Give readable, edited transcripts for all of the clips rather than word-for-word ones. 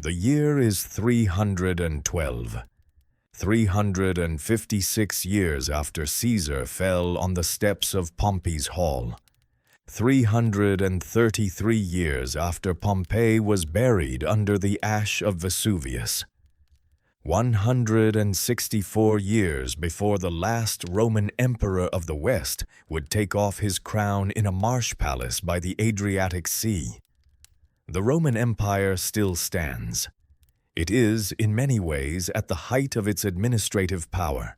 The year is 312. 356 years after Caesar fell on the steps of Pompey's hall. 333 years after Pompey was buried under the ash of Vesuvius. 164 years before the last Roman emperor of the West would take off his crown in a marsh palace by the Adriatic Sea. The Roman Empire still stands. It is, in many ways, at the height of its administrative power.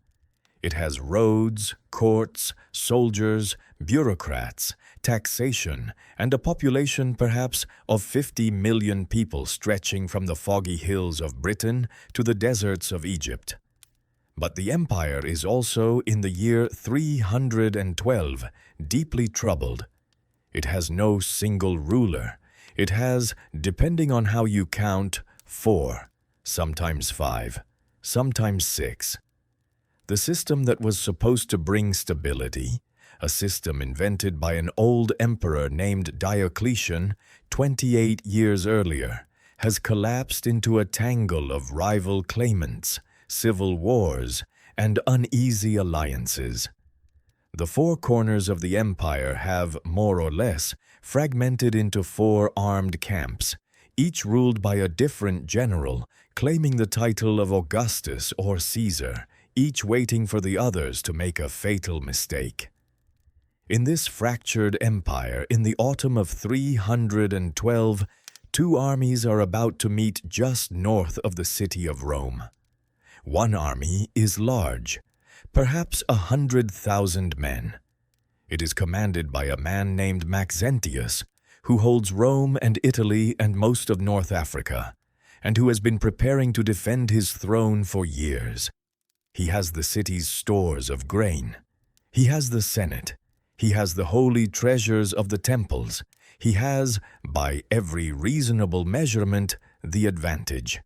It has roads, courts, soldiers, bureaucrats, taxation, and a population perhaps of 50 million people stretching from the foggy hills of Britain to the deserts of Egypt. But the empire is also, in the year 312, deeply troubled. It has no single ruler. It has, depending on how you count, 4, sometimes 5, sometimes 6. The system that was supposed to bring stability, a system invented by an old emperor named Diocletian 28 years earlier, has collapsed into a tangle of rival claimants, civil wars, and uneasy alliances. The four corners of the empire have, more or less, fragmented into 4 armed camps, each ruled by a different general, claiming the title of Augustus or Caesar, each waiting for the others to make a fatal mistake. In this fractured empire, in the autumn of 312, 2 armies are about to meet just north of the city of Rome. One army is large, perhaps 100,000 men. It is commanded by a man named Maxentius, who holds Rome and Italy and most of North Africa, and who has been preparing to defend his throne for years. He has the city's stores of grain. He has the Senate. He has the holy treasures of the temples. He has, by every reasonable measurement, the advantage.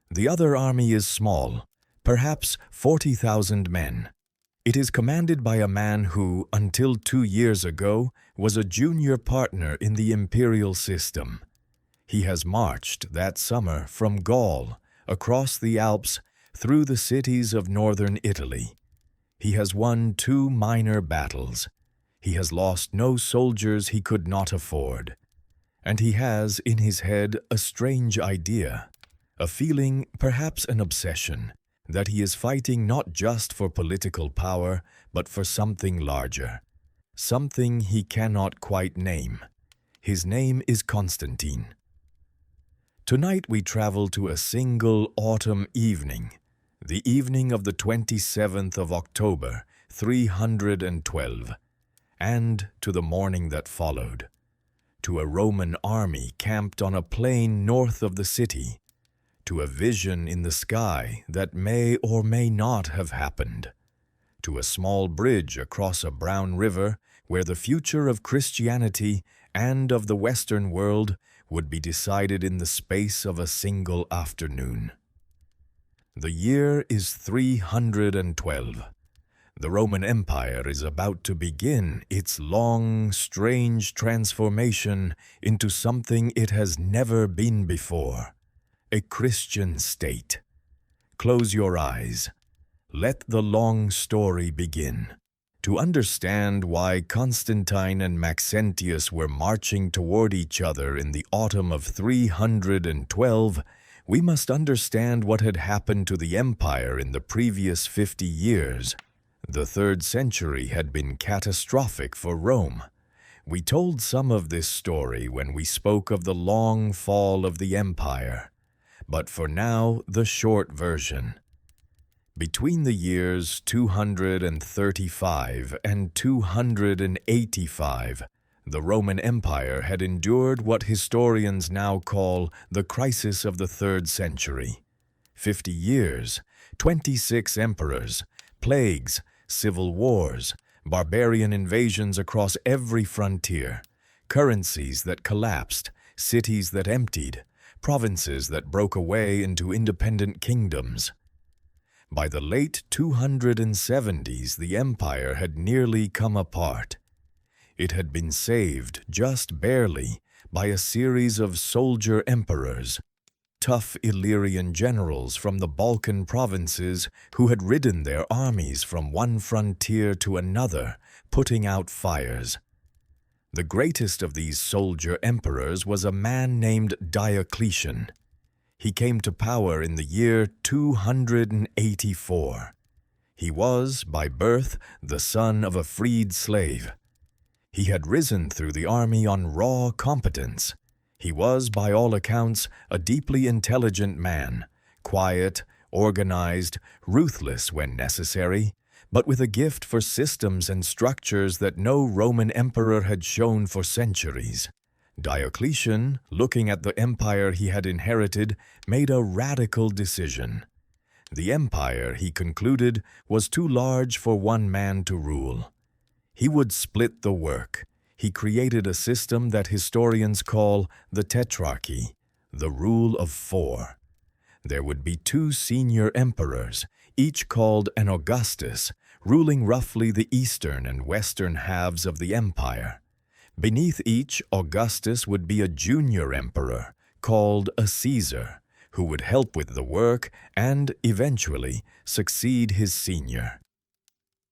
The other army is small, perhaps 40,000 men. It is commanded by a man who, until 2 years ago, was a junior partner in the imperial system. He has marched that summer from Gaul, across the Alps, through the cities of northern Italy. He has won 2 minor battles. He has lost no soldiers he could not afford. And he has in his head a strange idea, a feeling, perhaps an obsession, that he is fighting not just for political power, but for something larger, something he cannot quite name. His name is Constantine. Tonight we travel to a single autumn evening, the evening of the 27th of October, 312, and to the morning that followed, to a Roman army camped on a plain north of the city, to a vision in the sky that may or may not have happened, to a small bridge across a brown river where the future of Christianity and of the Western world would be decided in the space of a single afternoon. The year is 312. The Roman Empire is about to begin its long, strange transformation into something it has never been before, a Christian state. Close your eyes. Let the long story begin. To understand why Constantine and Maxentius were marching toward each other in the autumn of 312, we must understand what had happened to the empire in the previous 50 years. The 3rd century had been catastrophic for Rome. We told some of this story when we spoke of the long fall of the empire, but for now the short version. Between the years 235 and 285, the Roman Empire had endured what historians now call the crisis of the 3rd century. 50 years, 26 emperors, plagues, civil wars, barbarian invasions across every frontier, currencies that collapsed, cities that emptied, provinces that broke away into independent kingdoms. By the late 270s, the empire had nearly come apart. It had been saved, just barely, by a series of soldier emperors. tough Illyrian generals from the Balkan provinces who had ridden their armies from one frontier to another, putting out fires. The greatest of these soldier emperors was a man named Diocletian. He came to power in the year 284. He was, by birth, the son of a freed slave. He had risen through the army on raw competence. He was, by all accounts, a deeply intelligent man, quiet, organized, ruthless when necessary, but with a gift for systems and structures that no Roman emperor had shown for centuries. Diocletian, looking at the empire he had inherited, made a radical decision. The empire, he concluded, was too large for one man to rule. He would split the work. He created a system that historians call the Tetrarchy, the rule of 4. There would be 2 senior emperors, each called an Augustus, ruling roughly the eastern and western halves of the empire. Beneath each Augustus would be a junior emperor, called a Caesar, who would help with the work and, eventually, succeed his senior.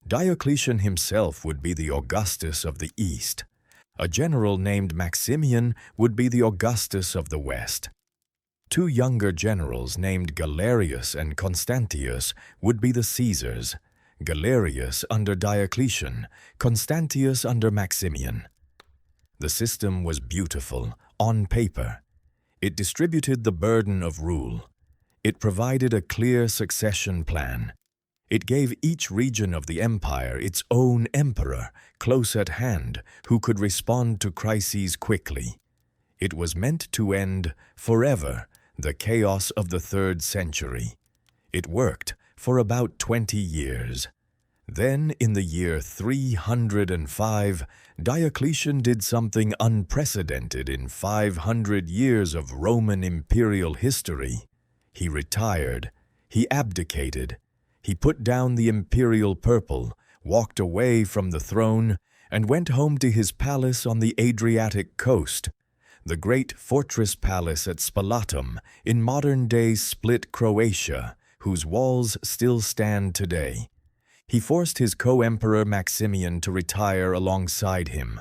Diocletian himself would be the Augustus of the East. A general named Maximian would be the Augustus of the West. 2 younger generals named Galerius and Constantius would be the Caesars, Galerius under Diocletian, Constantius under Maximian. The system was beautiful, on paper. It distributed the burden of rule. It provided a clear succession plan. It gave each region of the empire its own emperor, close at hand, who could respond to crises quickly. It was meant to end, forever, the chaos of the 3rd century. It worked for about 20 years. Then, in the year 305, Diocletian did something unprecedented in 500 years of Roman imperial history. He retired. He abdicated. He put down the imperial purple, walked away from the throne, and went home to his palace on the Adriatic coast, the great fortress palace at Spalatum in modern-day Split, Croatia, whose walls still stand today. He forced his co-emperor Maximian to retire alongside him.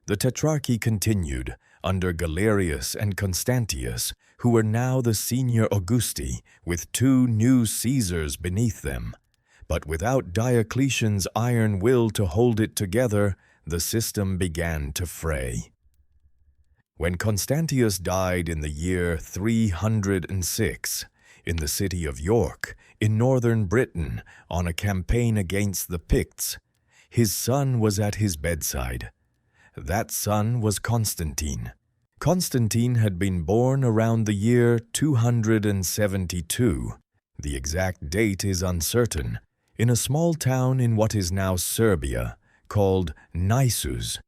The Tetrarchy continued under Galerius and Constantius, who were now the senior Augusti, with 2 new Caesars beneath them. But without Diocletian's iron will to hold it together, the system began to fray. When Constantius died in the year 306, in the city of York, in northern Britain, on a campaign against the Picts, his son was at his bedside. That son was Constantine. Constantine had been born around the year 272. The exact date is uncertain, in a small town in what is now Serbia, called Naissus.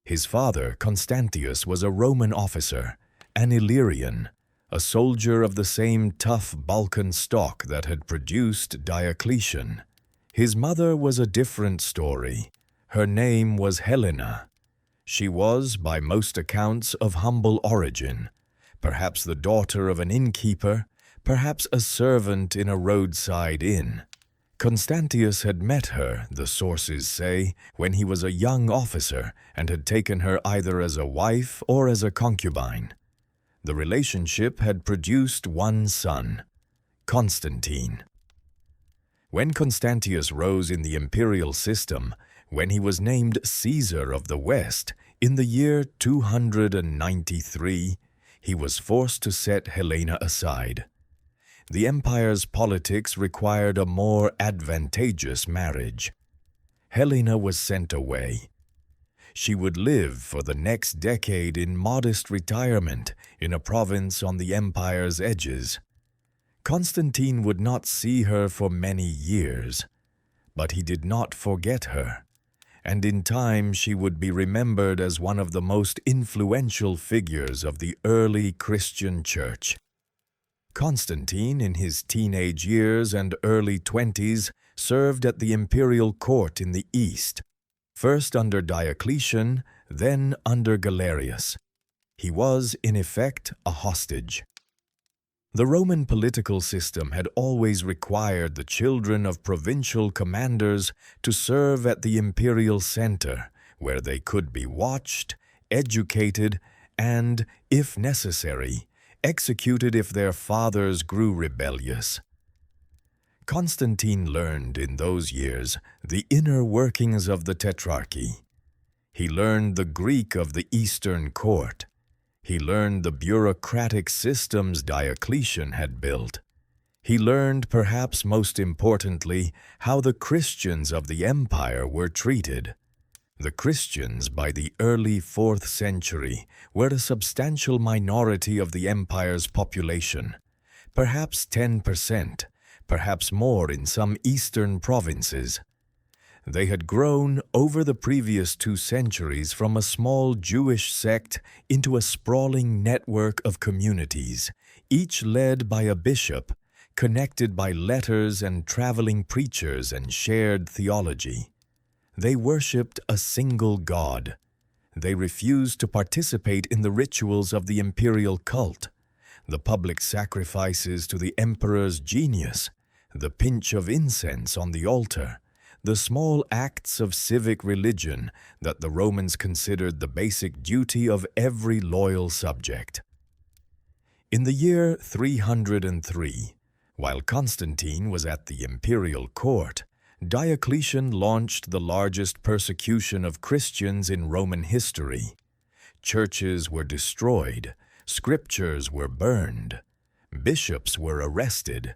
His father, Constantius, was a Roman officer, an Illyrian, a soldier of the same tough Balkan stock that had produced Diocletian. His mother was a different story. Her name was Helena. She was, by most accounts, of humble origin, perhaps the daughter of an innkeeper, perhaps a servant in a roadside inn. Constantius had met her, the sources say, when he was a young officer and had taken her either as a wife or as a concubine. The relationship had produced one son, Constantine. When Constantius rose in the imperial system, when he was named Caesar of the West in the year 293, he was forced to set Helena aside. The empire's politics required a more advantageous marriage. Helena was sent away. She would live for the next decade in modest retirement in a province on the empire's edges. Constantine would not see her for many years, but he did not forget her, and in time she would be remembered as one of the most influential figures of the early Christian Church. Constantine, in his teenage years and early 20s, served at the imperial court in the east, first under Diocletian, then under Galerius. He was, in effect, a hostage. The Roman political system had always required the children of provincial commanders to serve at the imperial center, where they could be watched, educated, and, if necessary, executed if their fathers grew rebellious. Constantine learned in those years the inner workings of the Tetrarchy. He learned the Greek of the Eastern court. He learned the bureaucratic systems Diocletian had built. He learned, perhaps most importantly, how the Christians of the empire were treated. The Christians, by the early 4th century, were a substantial minority of the empire's population, perhaps 10%, perhaps more in some eastern provinces. They had grown over the previous 2 centuries from a small Jewish sect into a sprawling network of communities, each led by a bishop, connected by letters and traveling preachers and shared theology. They worshipped a single god. They refused to participate in the rituals of the imperial cult, the public sacrifices to the emperor's genius, the pinch of incense on the altar, the small acts of civic religion that the Romans considered the basic duty of every loyal subject. In the year 303, while Constantine was at the imperial court, Diocletian launched the largest persecution of Christians in Roman history. Churches were destroyed, scriptures were burned, bishops were arrested,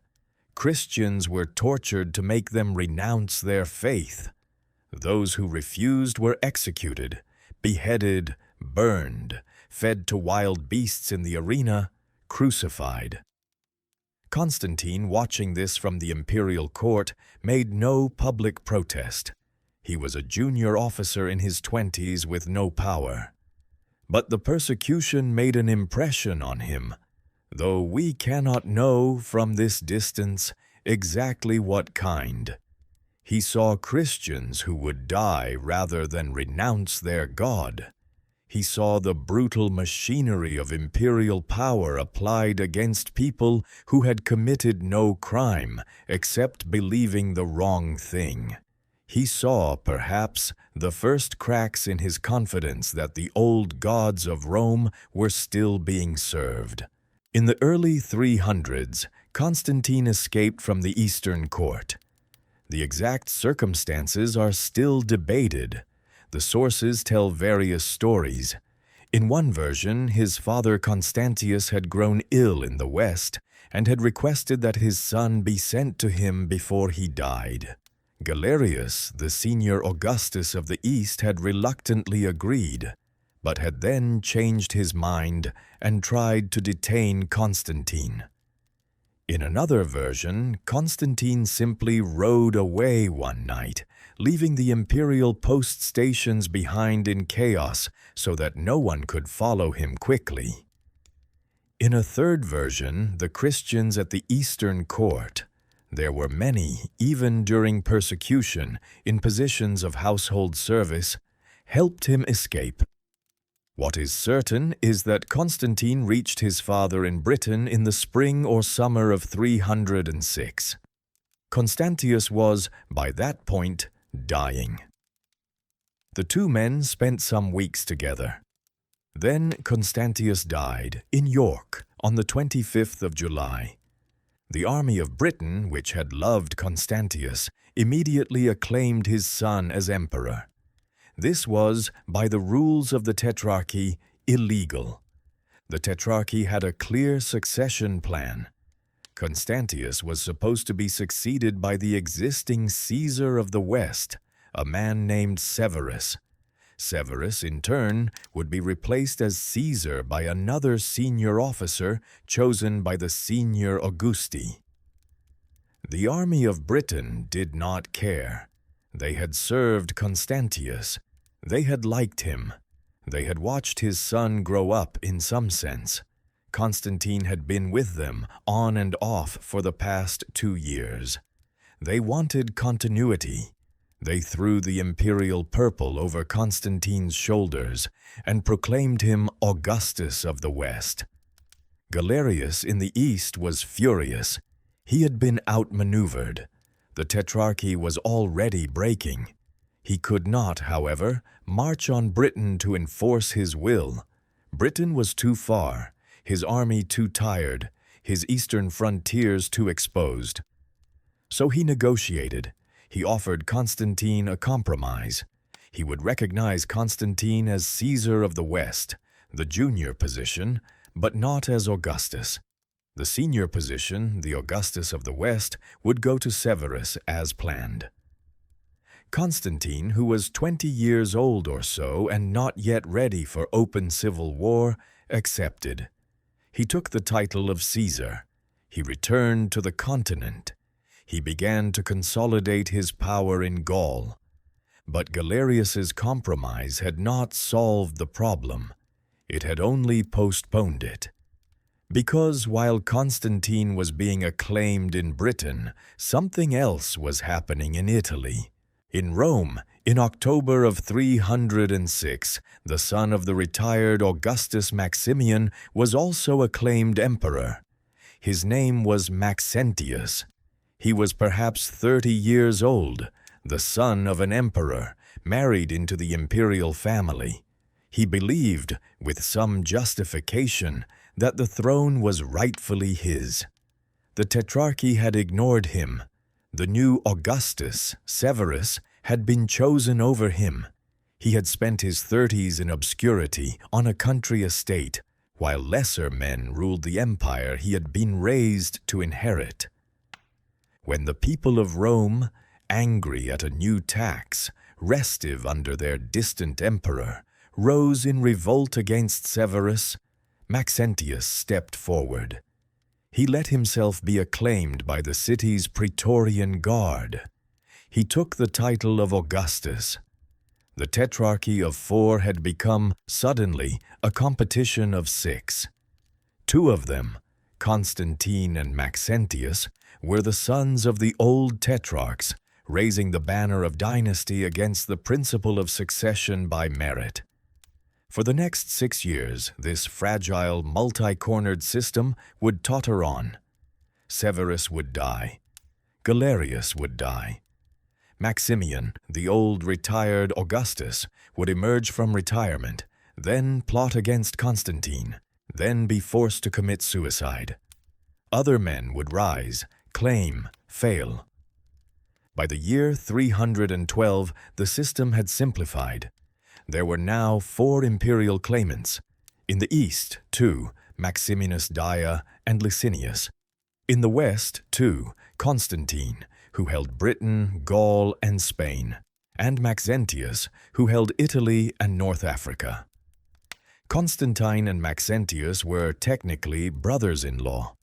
Christians were tortured to make them renounce their faith. Those who refused were executed, beheaded, burned, fed to wild beasts in the arena, crucified. Constantine, watching this from the imperial court, made no public protest. He was a junior officer in his 20s with no power. But the persecution made an impression on him, though we cannot know from this distance exactly what kind. He saw Christians who would die rather than renounce their God. He saw the brutal machinery of imperial power applied against people who had committed no crime except believing the wrong thing. He saw, perhaps, the first cracks in his confidence that the old gods of Rome were still being served. In the early 300s, Constantine escaped from the Eastern court. The exact circumstances are still debated. The sources tell various stories. In one version, his father Constantius had grown ill in the West and had requested that his son be sent to him before he died. Galerius, the senior Augustus of the East, had reluctantly agreed, but had then changed his mind and tried to detain Constantine. In another version, Constantine simply rode away one night, leaving the imperial post stations behind in chaos so that no one could follow him quickly. In a third version, the Christians at the Eastern court, there were many, even during persecution, in positions of household service, helped him escape. What is certain is that Constantine reached his father in Britain in the spring or summer of 306. Constantius was, by that point, dying. The two men spent some weeks together. Then Constantius died in York on the 25th of July. The army of Britain, which had loved Constantius, immediately acclaimed his son as emperor. This was, by the rules of the Tetrarchy, illegal. The Tetrarchy had a clear succession plan. Constantius was supposed to be succeeded by the existing Caesar of the West, a man named Severus. Severus, in turn, would be replaced as Caesar by another senior officer chosen by the senior Augusti. The army of Britain did not care. They had served Constantius. They had liked him. They had watched his son grow up in some sense. Constantine had been with them, on and off, for the past 2 years. They wanted continuity. They threw the imperial purple over Constantine's shoulders and proclaimed him Augustus of the West. Galerius in the east was furious. He had been outmaneuvered. The Tetrarchy was already breaking. He could not, however, march on Britain to enforce his will. Britain was too far, his army too tired, his eastern frontiers too exposed. So he negotiated. He offered Constantine a compromise. He would recognize Constantine as Caesar of the West, the junior position, but not as Augustus. The senior position, the Augustus of the West, would go to Severus as planned. Constantine, who was 20 years old or so and not yet ready for open civil war, accepted. He took the title of Caesar. He returned to the continent. He began to consolidate his power in Gaul. But Galerius's compromise had not solved the problem. It had only postponed it. Because while Constantine was being acclaimed in Britain, something else was happening in Italy. In Rome, in October of 306, the son of the retired Augustus Maximian was also acclaimed emperor. His name was Maxentius. He was perhaps 30 years old, the son of an emperor, married into the imperial family. He believed, with some justification, that the throne was rightfully his. The Tetrarchy had ignored him. The new Augustus, Severus, had been chosen over him. He had spent his 30s in obscurity on a country estate, while lesser men ruled the empire he had been raised to inherit. When the people of Rome, angry at a new tax, restive under their distant emperor, rose in revolt against Severus, Maxentius stepped forward. He let himself be acclaimed by the city's Praetorian Guard. He took the title of Augustus. The Tetrarchy of 4 had become, suddenly, a competition of 6. 2 of them, Constantine and Maxentius, were the sons of the old tetrarchs, raising the banner of dynasty against the principle of succession by merit. For the next 6 years, this fragile, multi-cornered system would totter on. Severus would die. Galerius would die. Maximian, the old retired Augustus, would emerge from retirement, then plot against Constantine, then be forced to commit suicide. Other men would rise, claim, fail. By the year 312, the system had simplified. There were now 4 imperial claimants. In the east, 2, Maximinus Daia and Licinius. In the west, 2, Constantine, who held Britain, Gaul, and Spain, and Maxentius, who held Italy and North Africa. Constantine and Maxentius were technically brothers-in-law.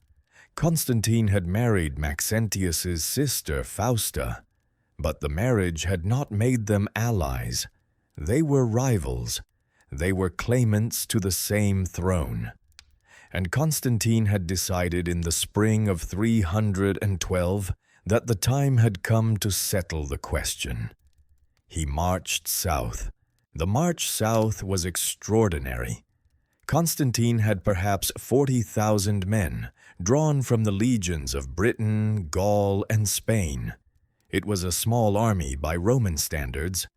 Constantine had married Maxentius's sister Fausta, but the marriage had not made them allies. They were rivals. They were claimants to the same throne. And Constantine had decided in the spring of 312 that the time had come to settle the question. He marched south. The march south was extraordinary. Constantine had perhaps 40,000 men, drawn from the legions of Britain, Gaul, and Spain. It was a small army by Roman standards.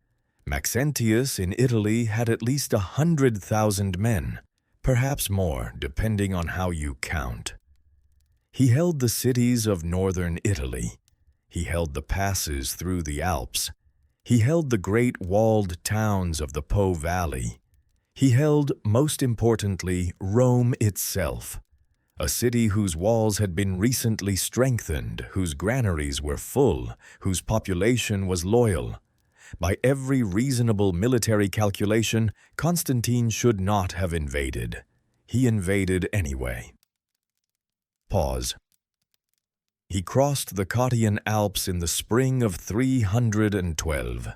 Maxentius in Italy had at least 100,000 men, perhaps more, depending on how you count. He held the cities of northern Italy. He held the passes through the Alps. He held the great walled towns of the Po Valley. He held, most importantly, Rome itself, a city whose walls had been recently strengthened, whose granaries were full, whose population was loyal. By every reasonable military calculation, Constantine should not have invaded. He invaded anyway. Pause. He crossed the Cottian Alps in the spring of 312.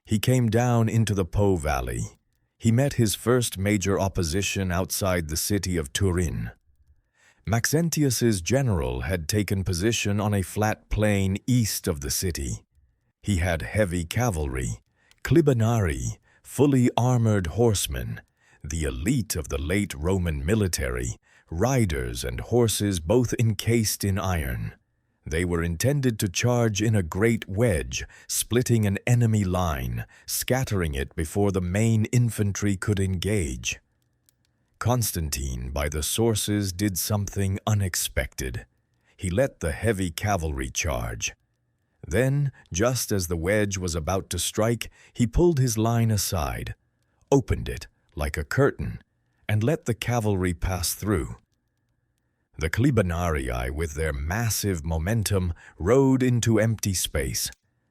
He came down into the Po Valley. He met his first major opposition outside the city of Turin. Maxentius's general had taken position on a flat plain east of the city. He had heavy cavalry, clibanarii, fully armored horsemen, the elite of the late Roman military, riders and horses both encased in iron. They were intended to charge in a great wedge, splitting an enemy line, scattering it before the main infantry could engage. Constantine, by the sources, did something unexpected. He let the heavy cavalry charge. Then, just as the wedge was about to strike, he pulled his line aside, opened it like a curtain, and let the cavalry pass through. The Clibanarii, with their massive momentum, rode into empty space.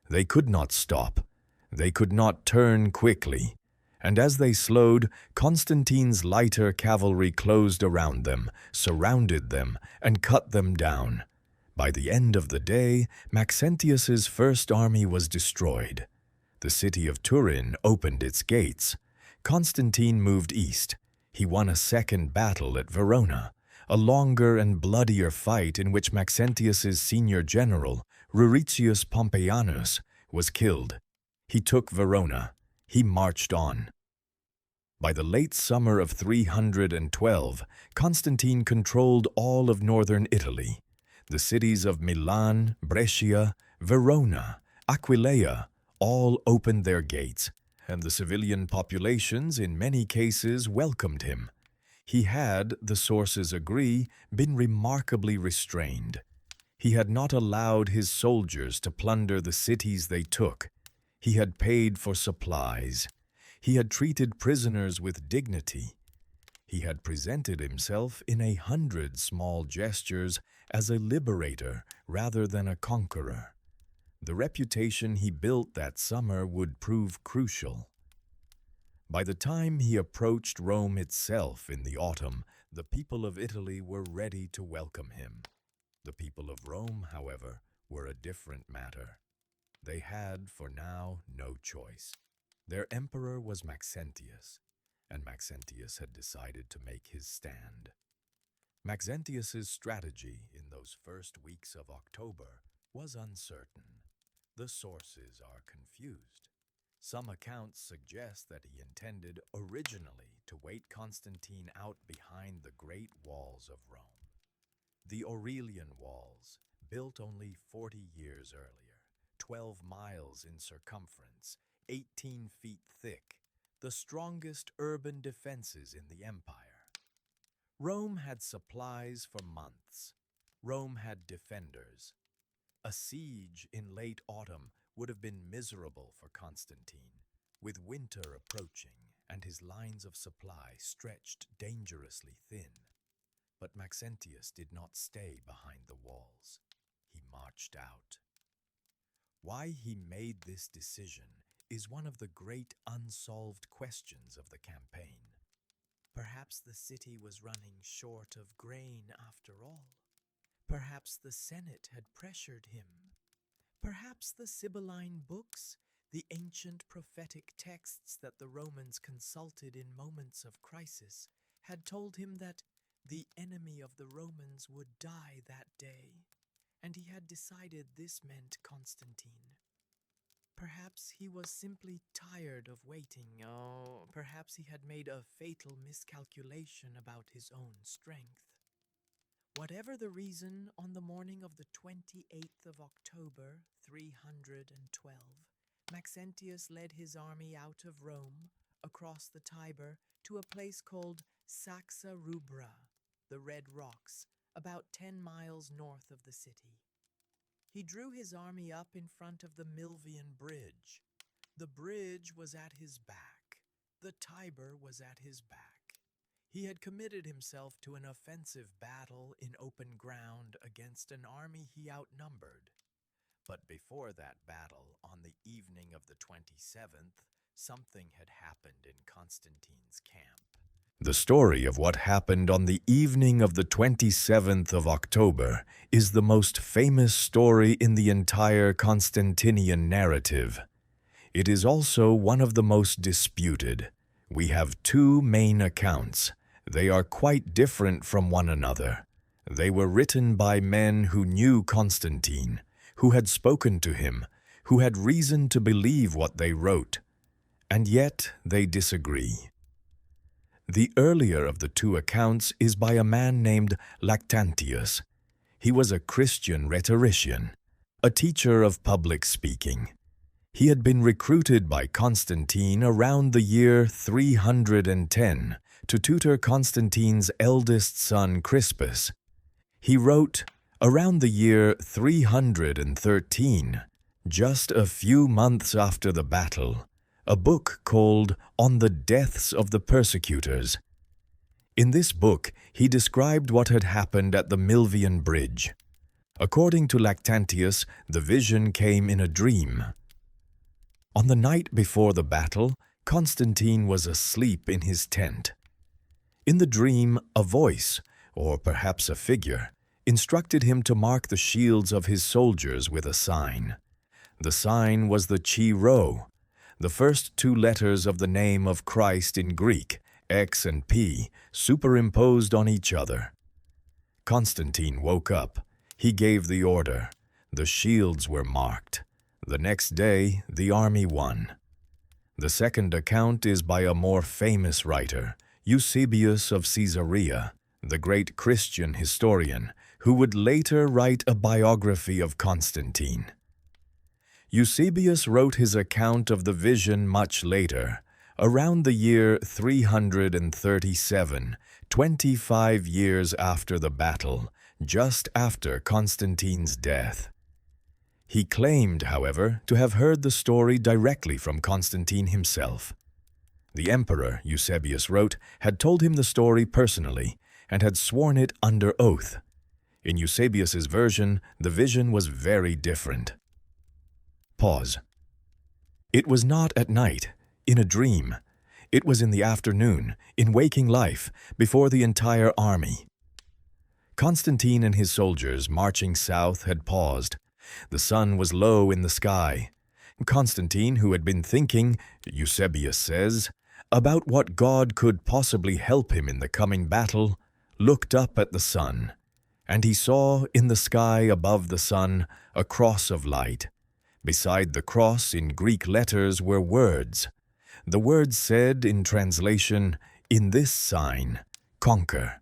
They could not stop. They could not turn quickly. And as they slowed, Constantine's lighter cavalry closed around them, surrounded them, and cut them down. By the end of the day, Maxentius's first army was destroyed. The city of Turin opened its gates. Constantine moved east. He won a second battle at Verona, a longer and bloodier fight in which Maxentius's senior general, Ruricius Pompeianus, was killed. He took Verona. He marched on. By the late summer of 312, Constantine controlled all of northern Italy. The cities of Milan, Brescia, Verona, Aquileia all opened their gates, and the civilian populations in many cases welcomed him. He had, the sources agree, been remarkably restrained. He had not allowed his soldiers to plunder the cities they took. He had paid for supplies. He had treated prisoners with dignity. He had presented himself in 100 small gestures as a liberator rather than a conqueror. The reputation he built that summer would prove crucial. By the time he approached Rome itself in the autumn, the people of Italy were ready to welcome him. The people of Rome, however, were a different matter. They had, for now, no choice. Their emperor was Maxentius, and Maxentius had decided to make his stand. Maxentius's strategy in those first weeks of October was uncertain. The sources are confused. Some accounts suggest that he intended originally to wait Constantine out behind the great walls of Rome. The Aurelian walls, built only 40 years earlier, 12 miles in circumference, 18 feet thick, the strongest urban defenses in the empire. Rome had supplies for months. Rome had defenders. A siege in late autumn would have been miserable for Constantine, with winter approaching and his lines of supply stretched dangerously thin. But Maxentius did not stay behind the walls. He marched out. Why he made this decision is one of the great unsolved questions of the campaign. Perhaps the city was running short of grain after all. Perhaps the Senate had pressured him. Perhaps the Sibylline books, the ancient prophetic texts that the Romans consulted in moments of crisis, had told him that the enemy of the Romans would die that day, and he had decided this meant Constantine. Perhaps he was simply tired of waiting. Oh, perhaps he had made a fatal miscalculation about his own strength. Whatever the reason, on the morning of the 28th of October, 312, Maxentius led his army out of Rome, across the Tiber, to a place called Saxa Rubra, the Red Rocks, about 10 miles north of the city. He drew his army up in front of the Milvian Bridge. The bridge was at his back. The Tiber was at his back. He had committed himself to an offensive battle in open ground against an army he outnumbered. But before that battle, on the evening of the 27th, something had happened in Constantine's camp. The story of what happened on the evening of the 27th of October is the most famous story in the entire Constantinian narrative. It is also one of the most disputed. We have two main accounts. They are quite different from one another. They were written by men who knew Constantine, who had spoken to him, who had reason to believe what they wrote, and yet they disagree. The earlier of the two accounts is by a man named Lactantius. He was a Christian rhetorician, a teacher of public speaking. He had been recruited by Constantine around the year 310 to tutor Constantine's eldest son Crispus. He wrote, around the year 313, just a few months after the battle, a book called On the Deaths of the Persecutors. In this book, he described what had happened at the Milvian Bridge. According to Lactantius, the vision came in a dream. On the night before the battle, Constantine was asleep in his tent. In the dream, a voice, or perhaps a figure, instructed him to mark the shields of his soldiers with a sign. The sign was the Chi Rho, the first two letters of the name of Christ in Greek, X and P, superimposed on each other. Constantine woke up. He gave the order. The shields were marked. The next day, the army won. The second account is by a more famous writer, Eusebius of Caesarea, the great Christian historian, who would later write a biography of Constantine. Eusebius wrote his account of the vision much later, around the year 337, 25 years after the battle, just after Constantine's death. He claimed, however, to have heard the story directly from Constantine himself. The emperor, Eusebius wrote, had told him the story personally and had sworn it under oath. In Eusebius's version, the vision was very different. Pause. It was not at night, in a dream. It was in the afternoon, in waking life, before the entire army. Constantine and his soldiers marching south had paused. The sun was low in the sky. Constantine, who had been thinking, Eusebius says, about what God could possibly help him in the coming battle, looked up at the sun, and he saw in the sky above the sun a cross of light. Beside the cross in Greek letters were words. The words said in translation, "In this sign, conquer.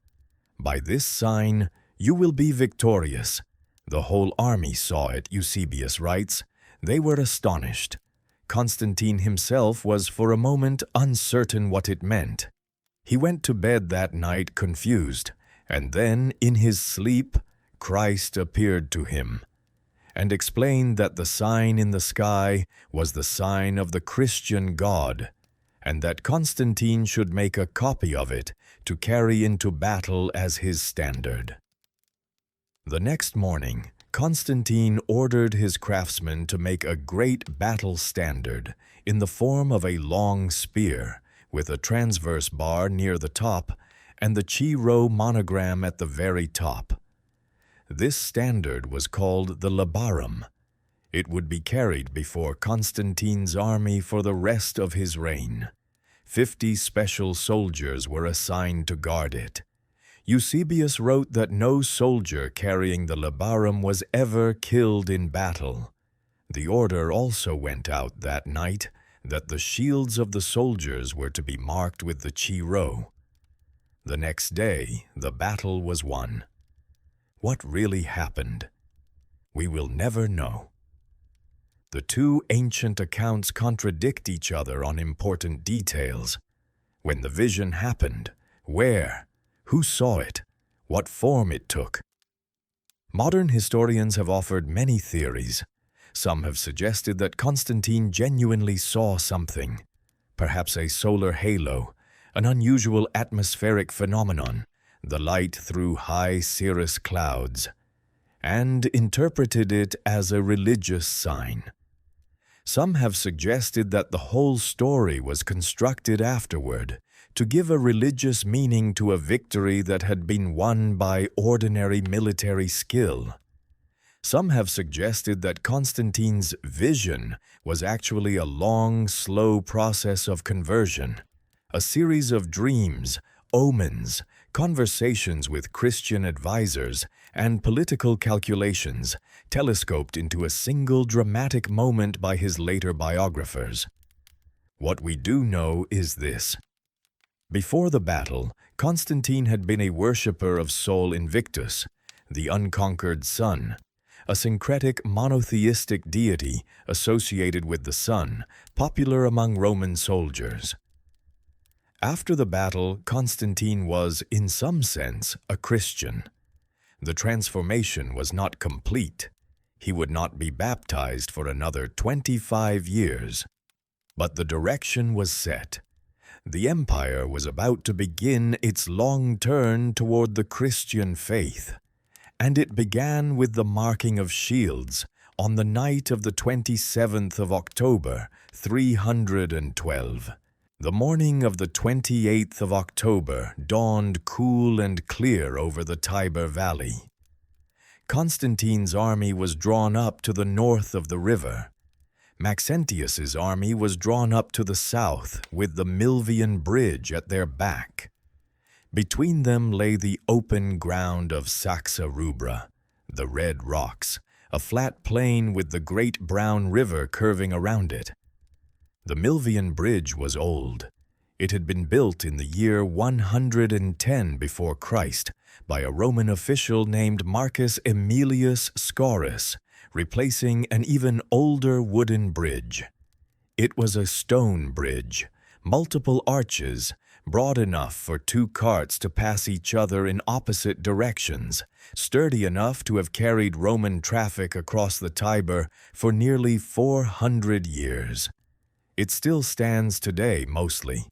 By this sign, you will be victorious." The whole army saw it, Eusebius writes. They were astonished. Constantine himself was for a moment uncertain what it meant. He went to bed that night confused, and then, in his sleep, Christ appeared to him and explained that the sign in the sky was the sign of the Christian God, and that Constantine should make a copy of it to carry into battle as his standard. The next morning, Constantine ordered his craftsmen to make a great battle standard in the form of a long spear with a transverse bar near the top and the Chi Rho monogram at the very top. This standard was called the labarum. It would be carried before Constantine's army for the rest of his reign. 50 special soldiers were assigned to guard it. Eusebius wrote that no soldier carrying the labarum was ever killed in battle. The order also went out that night that the shields of the soldiers were to be marked with the Chi Rho. The next day, the battle was won. What really happened? We will never know. The two ancient accounts contradict each other on important details. When the vision happened, where? Who saw it? What form it took? Modern historians have offered many theories. Some have suggested that Constantine genuinely saw something, perhaps a solar halo, an unusual atmospheric phenomenon, the light through high cirrus clouds, and interpreted it as a religious sign. Some have suggested that the whole story was constructed afterward, to give a religious meaning to a victory that had been won by ordinary military skill. Some have suggested that Constantine's vision was actually a long, slow process of conversion, a series of dreams, omens, conversations with Christian advisors, and political calculations, telescoped into a single dramatic moment by his later biographers. What we do know is this. Before the battle, Constantine had been a worshipper of Sol Invictus, the unconquered sun, a syncretic monotheistic deity associated with the sun, popular among Roman soldiers. After the battle, Constantine was, in some sense, a Christian. The transformation was not complete. He would not be baptized for another 25 years. But the direction was set. The empire was about to begin its long turn toward the Christian faith, and it began with the marking of shields on the night of the 27th of October, 312. The morning of the 28th of October dawned cool and clear over the Tiber valley. Constantine's army was drawn up to the north of the river. Maxentius's army was drawn up to the south with the Milvian Bridge at their back. Between them lay the open ground of Saxa Rubra, the red rocks, a flat plain with the great brown river curving around it. The Milvian Bridge was old. It had been built in the year 110 before Christ by a Roman official named Marcus Aemilius Scaurus, replacing an even older wooden bridge. It was a stone bridge, multiple arches, broad enough for 2 carts to pass each other in opposite directions, sturdy enough to have carried Roman traffic across the Tiber for nearly 400 years. It still stands today, mostly.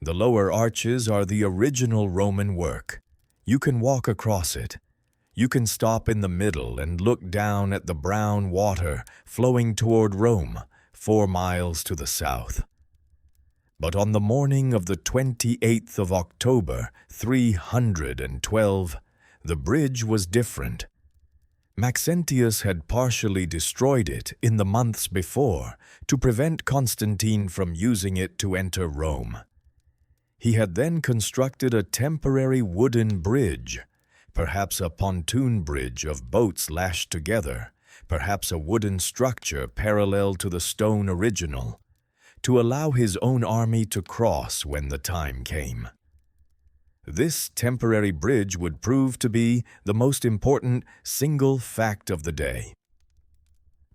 The lower arches are the original Roman work. You can walk across it. You can stop in the middle and look down at the brown water flowing toward Rome, 4 miles to the south. But on the morning of the 28th of October, 312, the bridge was different. Maxentius had partially destroyed it in the months before to prevent Constantine from using it to enter Rome. He had then constructed a temporary wooden bridge, perhaps a pontoon bridge of boats lashed together, perhaps a wooden structure parallel to the stone original, to allow his own army to cross when the time came. This temporary bridge would prove to be the most important single fact of the day.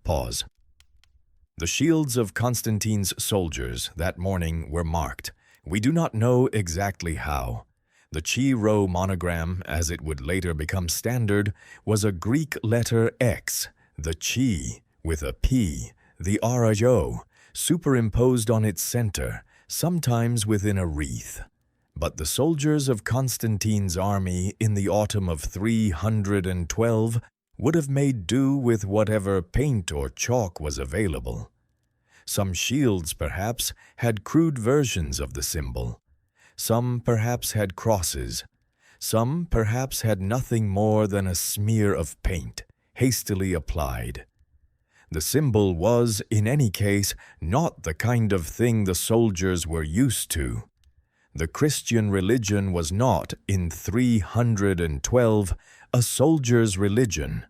Pause. The shields of Constantine's soldiers that morning were marked. We do not know exactly how. The Chi Rho monogram, as it would later become standard, was a Greek letter X, the Chi, with a P, the Rho, superimposed on its center, sometimes within a wreath. But the soldiers of Constantine's army in the autumn of 312 would have made do with whatever paint or chalk was available. Some shields, perhaps, had crude versions of the symbol. Some perhaps had crosses. Some perhaps had nothing more than a smear of paint, hastily applied. The symbol was, in any case, not the kind of thing the soldiers were used to. The Christian religion was not, in 312, a soldier's religion.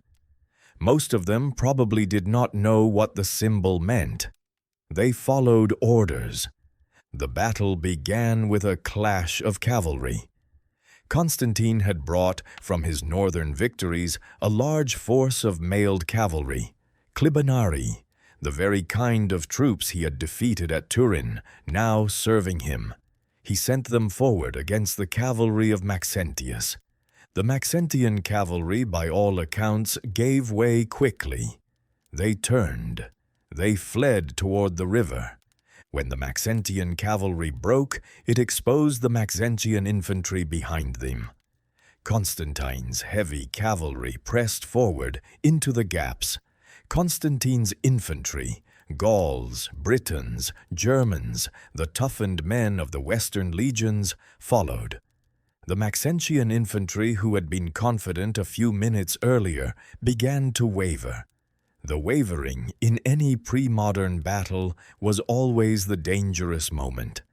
Most of them probably did not know what the symbol meant. They followed orders. The battle began with a clash of cavalry. Constantine had brought, from his northern victories, a large force of mailed cavalry, Clibanarii, the very kind of troops he had defeated at Turin, now serving him. He sent them forward against the cavalry of Maxentius. The Maxentian cavalry, by all accounts, gave way quickly. They turned. They fled toward the river. When the Maxentian cavalry broke, it exposed the Maxentian infantry behind them. Constantine's heavy cavalry pressed forward into the gaps. Constantine's infantry, Gauls, Britons, Germans, the toughened men of the western legions, followed. The Maxentian infantry, who had been confident a few minutes earlier, began to waver. The wavering in any pre-modern battle was always the dangerous moment.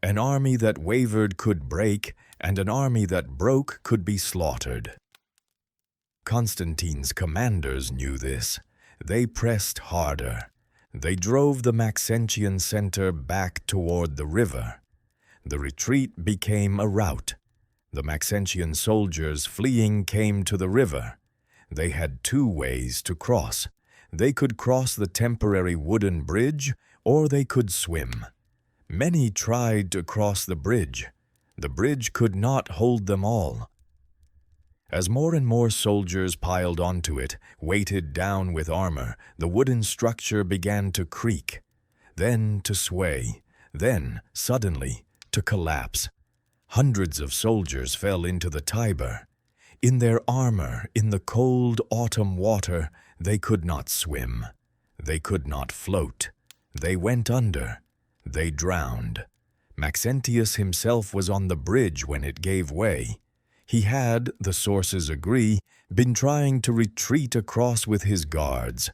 An army that wavered could break, and an army that broke could be slaughtered. Constantine's commanders knew this. They pressed harder. They drove the Maxentian center back toward the river. The retreat became a rout. The Maxentian soldiers fleeing came to the river. They had two ways to cross. They could cross the temporary wooden bridge, or they could swim. Many tried to cross the bridge. The bridge could not hold them all. As more and more soldiers piled onto it, weighted down with armor, the wooden structure began to creak, then to sway, then, suddenly, to collapse. Hundreds of soldiers fell into the Tiber. In their armor, in the cold autumn water, they could not swim. They could not float. They went under. They drowned. Maxentius himself was on the bridge when it gave way. He had, the sources agree, been trying to retreat across with his guards,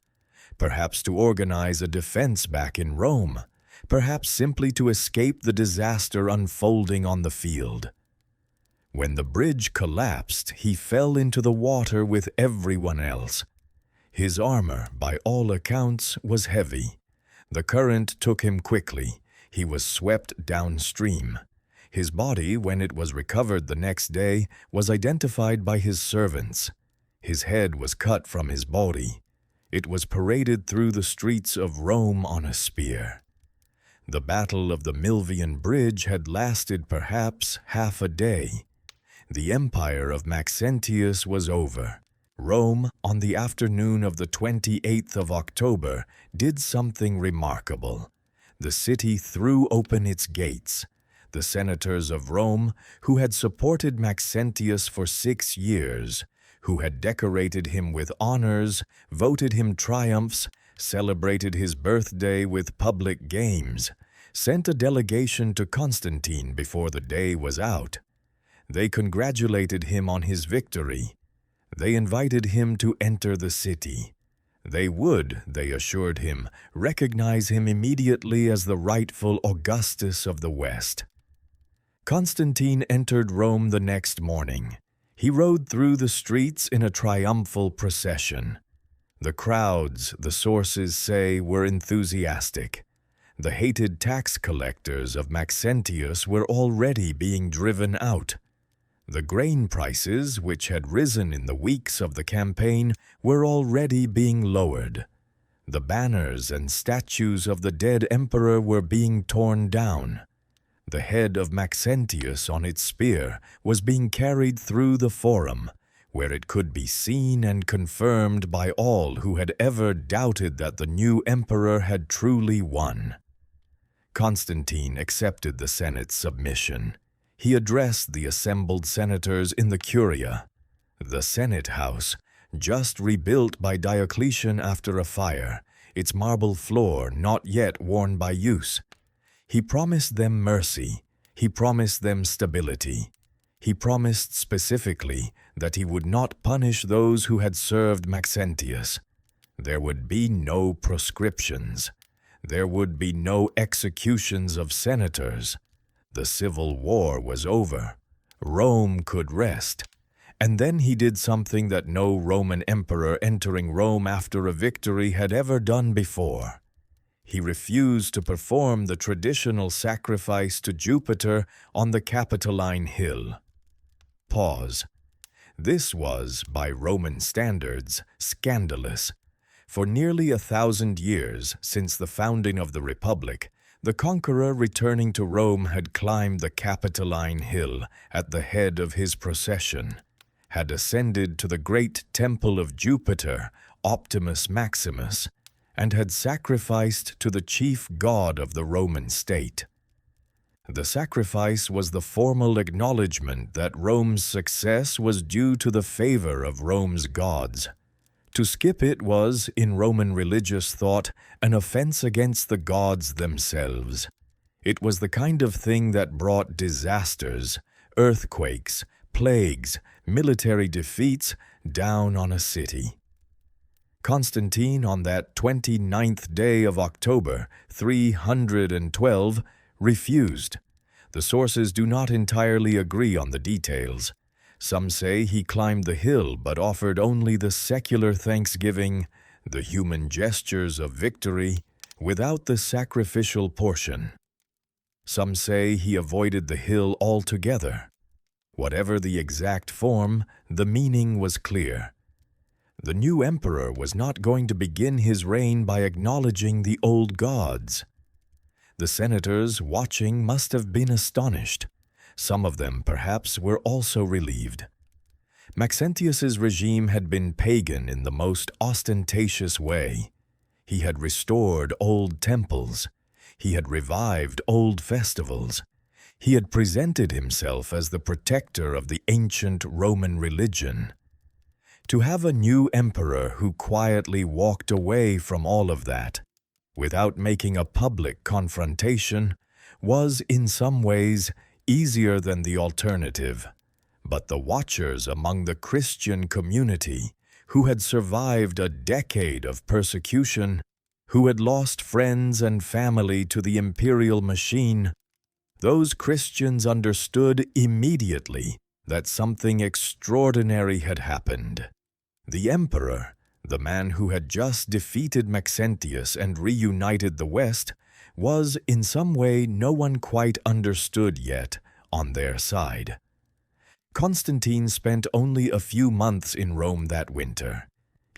perhaps to organize a defense back in Rome, perhaps simply to escape the disaster unfolding on the field. When the bridge collapsed, he fell into the water with everyone else. His armor, by all accounts, was heavy. The current took him quickly. He was swept downstream. His body, when it was recovered the next day, was identified by his servants. His head was cut from his body. It was paraded through the streets of Rome on a spear. The Battle of the Milvian Bridge had lasted perhaps half a day. The empire of Maxentius was over. Rome, on the afternoon of the 28th of October, did something remarkable. The city threw open its gates. The senators of Rome, who had supported Maxentius for 6 years, who had decorated him with honors, voted him triumphs, celebrated his birthday with public games, sent a delegation to Constantine before the day was out. They congratulated him on his victory. They invited him to enter the city. They would, they assured him, recognize him immediately as the rightful Augustus of the West. Constantine entered Rome the next morning. He rode through the streets in a triumphal procession. The crowds, the sources say, were enthusiastic. The hated tax collectors of Maxentius were already being driven out. The grain prices, which had risen in the weeks of the campaign, were already being lowered. The banners and statues of the dead emperor were being torn down. The head of Maxentius on its spear was being carried through the forum, where it could be seen and confirmed by all who had ever doubted that the new emperor had truly won. Constantine accepted the Senate's submission. He addressed the assembled senators in the Curia, the Senate House, just rebuilt by Diocletian after a fire, its marble floor not yet worn by use. He promised them mercy. He promised them stability. He promised specifically that he would not punish those who had served Maxentius. There would be no proscriptions. There would be no executions of senators. The civil war was over. Rome could rest. And then he did something that no Roman emperor entering Rome after a victory had ever done before. He refused to perform the traditional sacrifice to Jupiter on the Capitoline Hill. Pause. This was, by Roman standards, scandalous. For nearly 1,000 years since the founding of the Republic, the conqueror returning to Rome had climbed the Capitoline Hill at the head of his procession, had ascended to the great temple of Jupiter, Optimus Maximus, and had sacrificed to the chief god of the Roman state. The sacrifice was the formal acknowledgement that Rome's success was due to the favor of Rome's gods. To skip it was, in Roman religious thought, an offense against the gods themselves. It was the kind of thing that brought disasters, earthquakes, plagues, military defeats down on a city. Constantine, on that 29th day of October, 312, refused. The sources do not entirely agree on the details. Some say he climbed the hill but offered only the secular thanksgiving, the human gestures of victory, without the sacrificial portion. Some say he avoided the hill altogether. Whatever the exact form, the meaning was clear. The new emperor was not going to begin his reign by acknowledging the old gods. The senators watching must have been astonished. Some of them, perhaps, were also relieved. Maxentius's regime had been pagan in the most ostentatious way. He had restored old temples. He had revived old festivals. He had presented himself as the protector of the ancient Roman religion. To have a new emperor who quietly walked away from all of that, without making a public confrontation, was in some ways easier than the alternative. But the watchers among the Christian community, who had survived a decade of persecution, who had lost friends and family to the imperial machine, those Christians understood immediately that something extraordinary had happened. The emperor, the man who had just defeated Maxentius and reunited the West, was in some way no one quite understood yet on their side. Constantine spent only a few months in Rome that winter.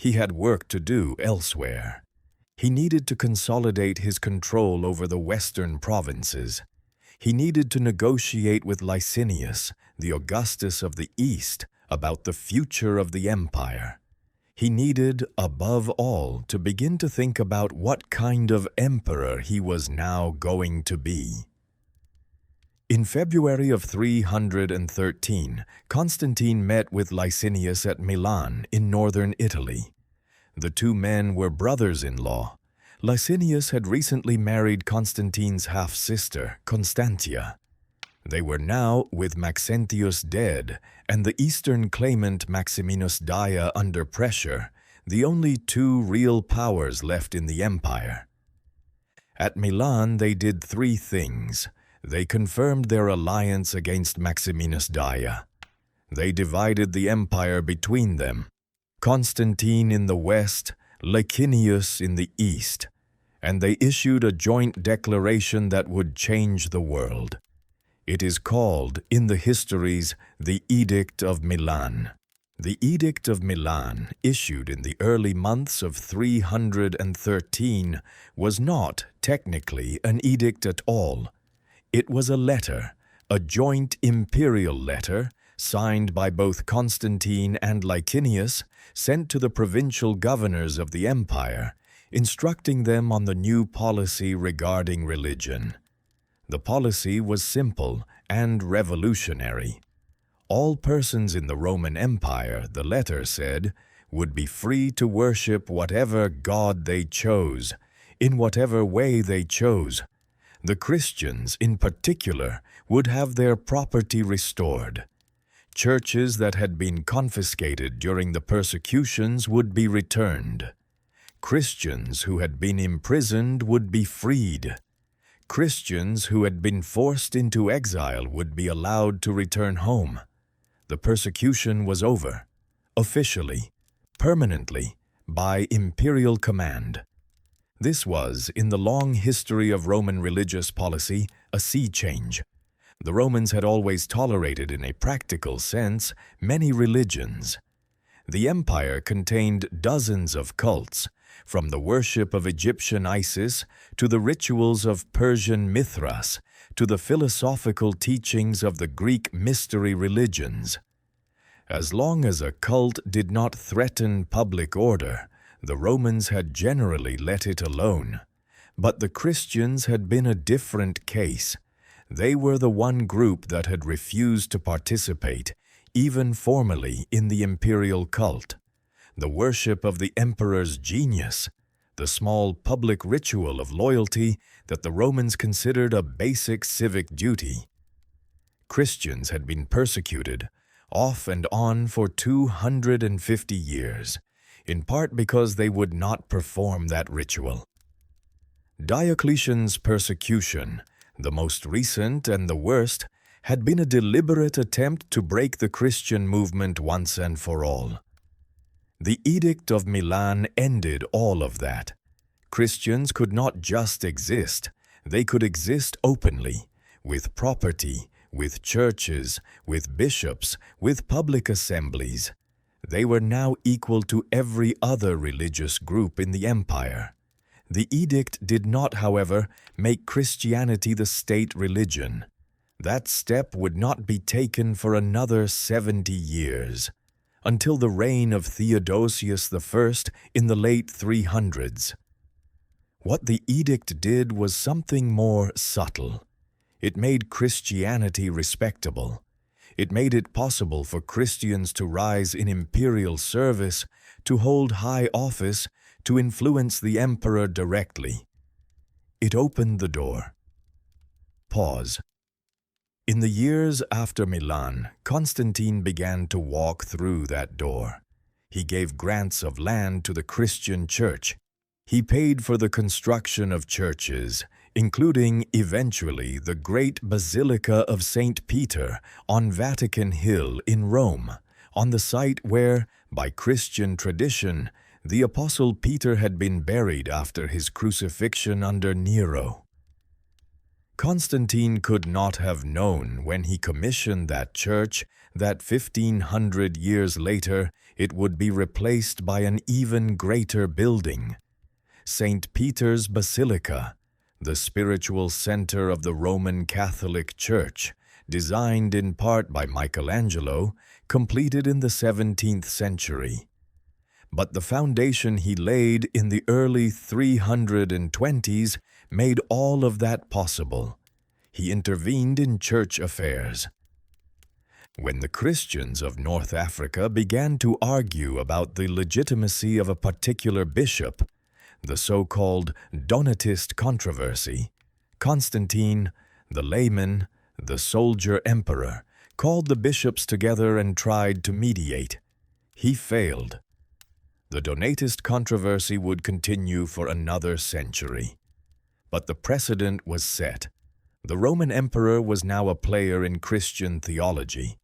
He had work to do elsewhere. He needed to consolidate his control over the western provinces. He needed to negotiate with Licinius, the Augustus of the East, about the future of the empire. He needed, above all, to begin to think about what kind of emperor he was now going to be. In February of 313, Constantine met with Licinius at Milan in northern Italy. The two men were brothers-in-law. Licinius had recently married Constantine's half-sister, Constantia. They were now, with Maxentius dead and the eastern claimant Maximinus Daia under pressure, the only two real powers left in the empire. At Milan they did three things. They confirmed their alliance against Maximinus Daia. They divided the empire between them, Constantine in the west, Licinius in the east, and they issued a joint declaration that would change the world. It is called, in the histories, the Edict of Milan. The Edict of Milan, issued in the early months of 313, was not technically an edict at all. It was a letter, a joint imperial letter, signed by both Constantine and Licinius, sent to the provincial governors of the empire, instructing them on the new policy regarding religion. The policy was simple and revolutionary. All persons in the Roman Empire, the letter said, would be free to worship whatever god they chose, in whatever way they chose. The Christians, in particular, would have their property restored. Churches that had been confiscated during the persecutions would be returned. Christians who had been imprisoned would be freed. Christians who had been forced into exile would be allowed to return home. The persecution was over, officially, permanently, by imperial command. This was, in the long history of Roman religious policy, a sea change. The Romans had always tolerated, in a practical sense, many religions. The empire contained dozens of cults, from the worship of Egyptian Isis to the rituals of Persian Mithras to the philosophical teachings of the Greek mystery religions. As long as a cult did not threaten public order, the Romans had generally let it alone. But the Christians had been a different case. They were the one group that had refused to participate, even formally, in the imperial cult. The worship of the emperor's genius, the small public ritual of loyalty that the Romans considered a basic civic duty. Christians had been persecuted, off and on for 250 years, in part because they would not perform that ritual. Diocletian's persecution, the most recent and the worst, had been a deliberate attempt to break the Christian movement once and for all. The Edict of Milan ended all of that. Christians could not just exist, they could exist openly, with property, with churches, with bishops, with public assemblies. They were now equal to every other religious group in the empire. The edict did not, however, make Christianity the state religion. That step would not be taken for another 70 years, until the reign of Theodosius I in the late 300s. What the edict did was something more subtle. It made Christianity respectable. It made it possible for Christians to rise in imperial service, to hold high office, to influence the emperor directly. It opened the door. Pause. In the years after Milan, Constantine began to walk through that door. He gave grants of land to the Christian church. He paid for the construction of churches, including, eventually, the great Basilica of St. Peter on Vatican Hill in Rome, on the site where, by Christian tradition, the Apostle Peter had been buried after his crucifixion under Nero. Constantine could not have known when he commissioned that church that 1,500 years later it would be replaced by an even greater building, St. Peter's Basilica, the spiritual center of the Roman Catholic Church, designed in part by Michelangelo, completed in the 17th century. But the foundation he laid in the early 320s made all of that possible. He intervened in church affairs. When the Christians of North Africa began to argue about the legitimacy of a particular bishop, the so-called Donatist controversy, Constantine, the layman, the soldier emperor, called the bishops together and tried to mediate. He failed. The Donatist controversy would continue for another century. But the precedent was set. The Roman emperor was now a player in Christian theology.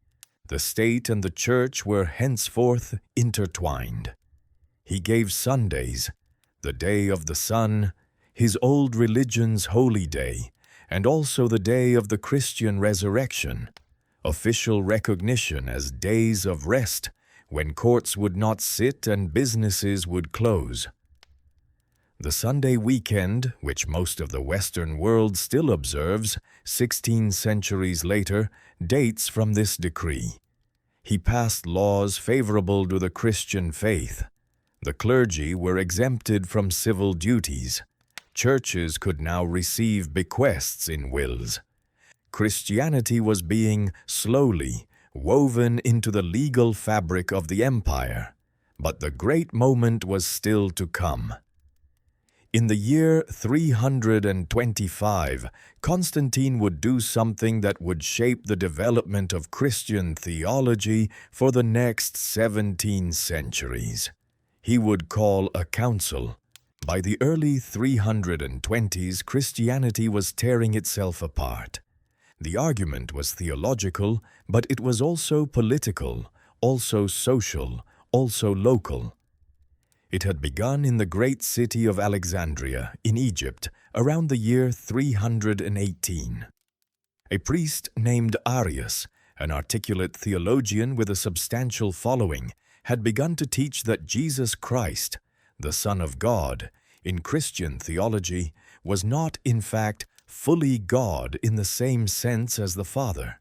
The state and the church were henceforth intertwined. He gave Sundays, the day of the sun, his old religion's holy day, and also the day of the Christian resurrection, official recognition as days of rest, when courts would not sit and businesses would close. The Sunday weekend, which most of the Western world still observes, 16 centuries later, dates from this decree. He passed laws favorable to the Christian faith. The clergy were exempted from civil duties. Churches could now receive bequests in wills. Christianity was being, slowly, woven into the legal fabric of the empire. But the great moment was still to come. In the year 325, Constantine would do something that would shape the development of Christian theology for the next 17 centuries. He would call a council. By the early 320s, Christianity was tearing itself apart. The argument was theological, but it was also political, also social, also local. It had begun in the great city of Alexandria, in Egypt, around the year 318. A priest named Arius, an articulate theologian with a substantial following, had begun to teach that Jesus Christ, the Son of God, in Christian theology, was not, in fact, fully God in the same sense as the Father.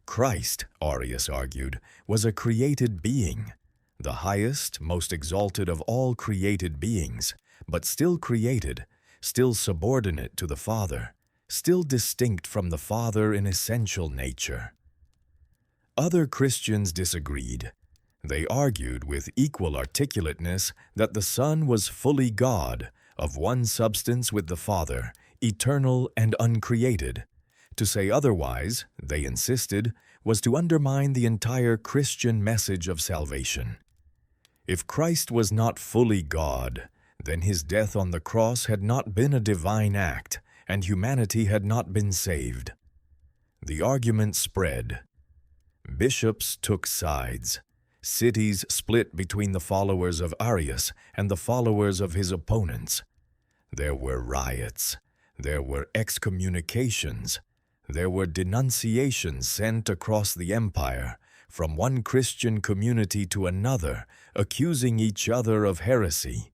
Christ, Arius argued, was a created being, the highest, most exalted of all created beings, but still created, still subordinate to the Father, still distinct from the Father in essential nature. Other Christians disagreed. They argued with equal articulateness that the Son was fully God, of one substance with the Father, eternal and uncreated. To say otherwise, they insisted, was to undermine the entire Christian message of salvation. If Christ was not fully God, then his death on the cross had not been a divine act, and humanity had not been saved. The argument spread. Bishops took sides. Cities split between the followers of Arius and the followers of his opponents. There were riots. There were excommunications. There were denunciations sent across the empire from one Christian community to another, accusing each other of heresy.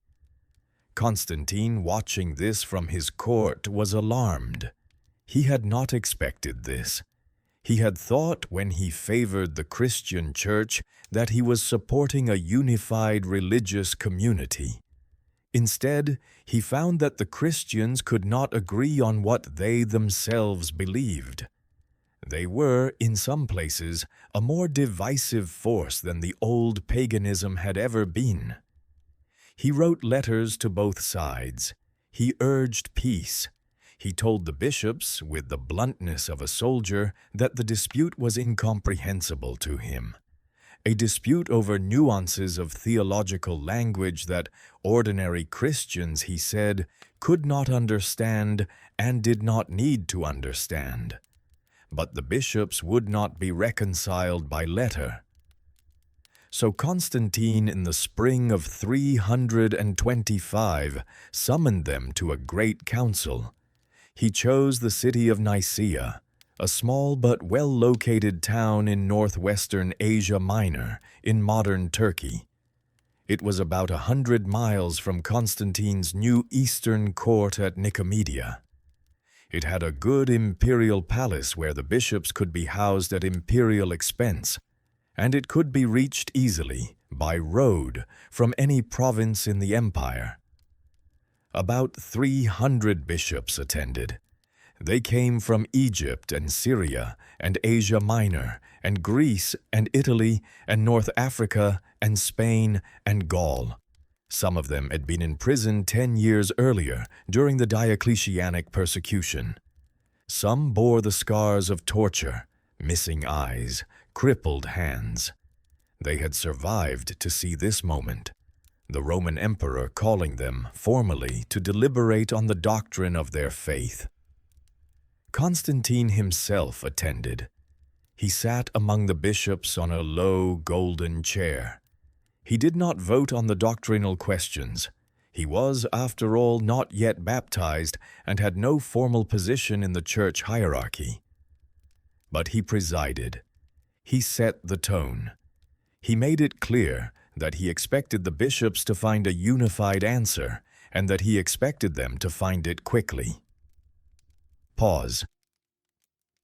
Constantine, watching this from his court, was alarmed. He had not expected this. He had thought when he favored the Christian church that he was supporting a unified religious community. Instead, he found that the Christians could not agree on what they themselves believed. They were, in some places, a more divisive force than the old paganism had ever been. He wrote letters to both sides. He urged peace. He told the bishops, with the bluntness of a soldier, that the dispute was incomprehensible to him. A dispute over nuances of theological language that ordinary Christians, he said, could not understand and did not need to understand. But the bishops would not be reconciled by letter. So Constantine, in the spring of 325, summoned them to a great council. He chose the city of Nicaea, a small but well-located town in northwestern Asia Minor, in modern Turkey. It was about 100 miles from Constantine's new eastern court at Nicomedia. It had a good imperial palace where the bishops could be housed at imperial expense, and it could be reached easily, by road, from any province in the empire. About 300 bishops attended. They came from Egypt and Syria and Asia Minor and Greece and Italy and North Africa and Spain and Gaul. Some of them had been in prison 10 years earlier during the Diocletianic persecution. Some bore the scars of torture, missing eyes, crippled hands. They had survived to see this moment, the Roman emperor calling them formally to deliberate on the doctrine of their faith. Constantine himself attended. He sat among the bishops on a low golden chair. He did not vote on the doctrinal questions. He was, after all, not yet baptized and had no formal position in the church hierarchy. But he presided. He set the tone. He made it clear that he expected the bishops to find a unified answer and that he expected them to find it quickly. Pause.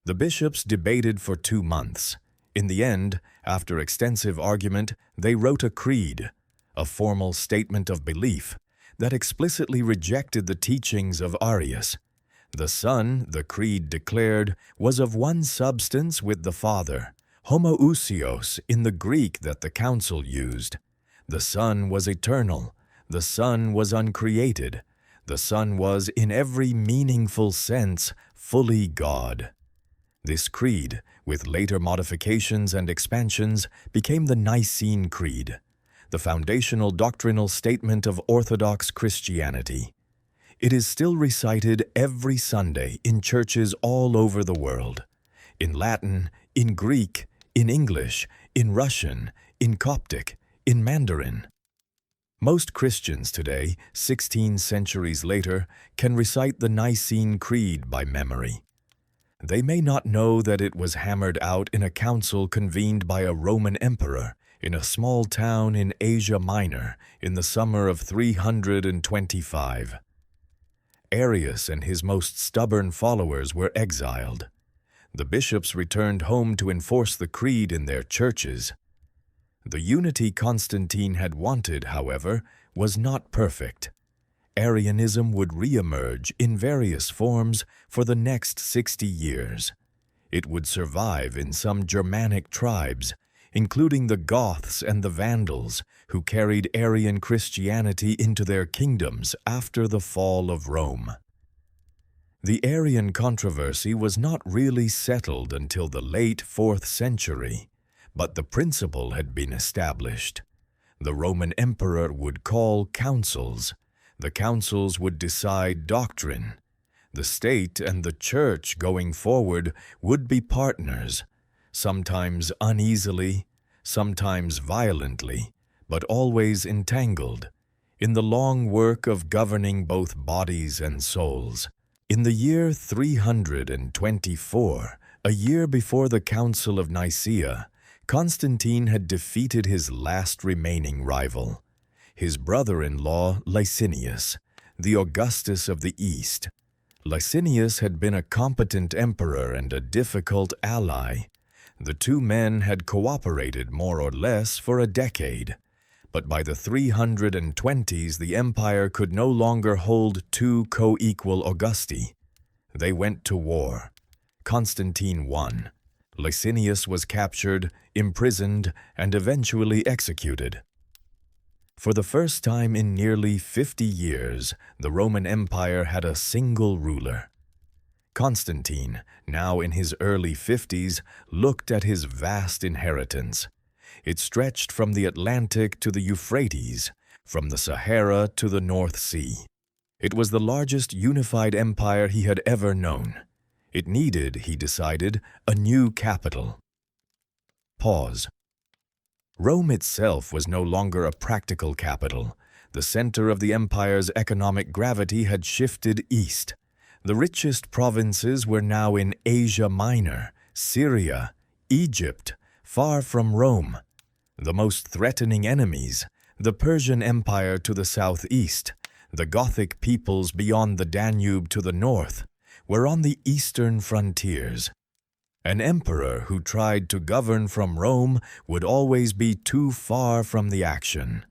The bishops debated for 2 months. In the end, after extensive argument, they wrote a creed, a formal statement of belief, that explicitly rejected the teachings of Arius. The Son, the creed declared, was of one substance with the Father, homoousios in the Greek that the council used. The Son was eternal. The Son was uncreated. The Son was, in every meaningful sense, fully God. This creed, with later modifications and expansions, became the Nicene Creed, the foundational doctrinal statement of Orthodox Christianity. It is still recited every Sunday in churches all over the world, in Latin, in Greek, in English, in Russian, in Coptic, in Mandarin. Most Christians today, 16 centuries later, can recite the Nicene Creed by memory. They may not know that it was hammered out in a council convened by a Roman emperor in a small town in Asia Minor in the summer of 325. Arius and his most stubborn followers were exiled. The bishops returned home to enforce the creed in their churches. The unity Constantine had wanted, however, was not perfect. Arianism would re-emerge in various forms for the next 60 years. It would survive in some Germanic tribes, including the Goths and the Vandals, who carried Arian Christianity into their kingdoms after the fall of Rome. The Arian controversy was not really settled until the late 4th century, but the principle had been established. The Roman emperor would call councils. The councils would decide doctrine. The state and the church going forward would be partners, sometimes uneasily, sometimes violently, but always entangled, in the long work of governing both bodies and souls. In the year 324, a year before the Council of Nicaea, Constantine had defeated his last remaining rival, his brother-in-law Licinius, the Augustus of the East. Licinius had been a competent emperor and a difficult ally. The two men had cooperated more or less for a decade, but by the 320s the empire could no longer hold two co-equal Augusti. They went to war. Constantine won. Licinius was captured, imprisoned, and eventually executed. For the first time in nearly 50 years, the Roman Empire had a single ruler. Constantine, now in his early 50s, looked at his vast inheritance. It stretched from the Atlantic to the Euphrates, from the Sahara to the North Sea. It was the largest unified empire he had ever known. It needed, he decided, a new capital. Pause. Rome itself was no longer a practical capital. The center of the empire's economic gravity had shifted east. The richest provinces were now in Asia Minor, Syria, Egypt, far from Rome. The most threatening enemies, the Persian Empire to the southeast, the Gothic peoples beyond the Danube to the north, were on the eastern frontiers. An emperor who tried to govern from Rome would always be too far from the action.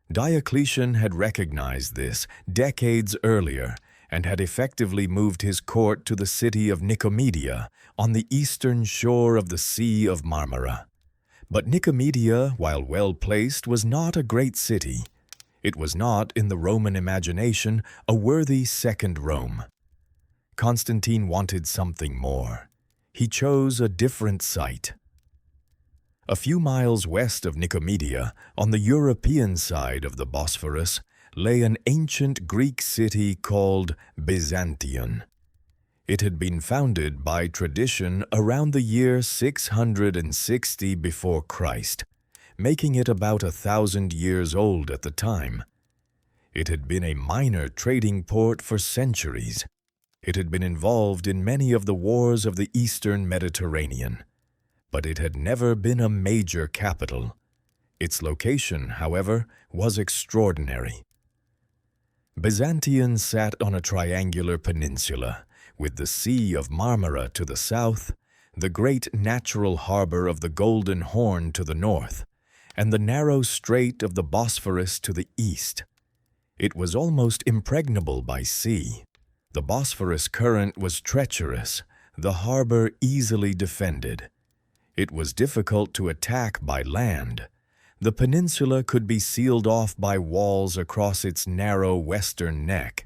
Diocletian had recognized this decades earlier and had effectively moved his court to the city of Nicomedia on the eastern shore of the Sea of Marmara. But Nicomedia, while well-placed, was not a great city. It was not, in the Roman imagination, a worthy second Rome. Constantine wanted something more. He chose a different site. A few miles west of Nicomedia, on the European side of the Bosphorus, lay an ancient Greek city called Byzantium. It had been founded by tradition around the year 660 before Christ, making it about 1,000 years old at the time. It had been a minor trading port for centuries. It had been involved in many of the wars of the eastern Mediterranean, but it had never been a major capital. Its location, however, was extraordinary. Byzantium sat on a triangular peninsula, with the Sea of Marmara to the south, the great natural harbor of the Golden Horn to the north, and the narrow strait of the Bosphorus to the east. It was almost impregnable by sea. The Bosphorus current was treacherous, the harbor easily defended. It was difficult to attack by land. The peninsula could be sealed off by walls across its narrow western neck.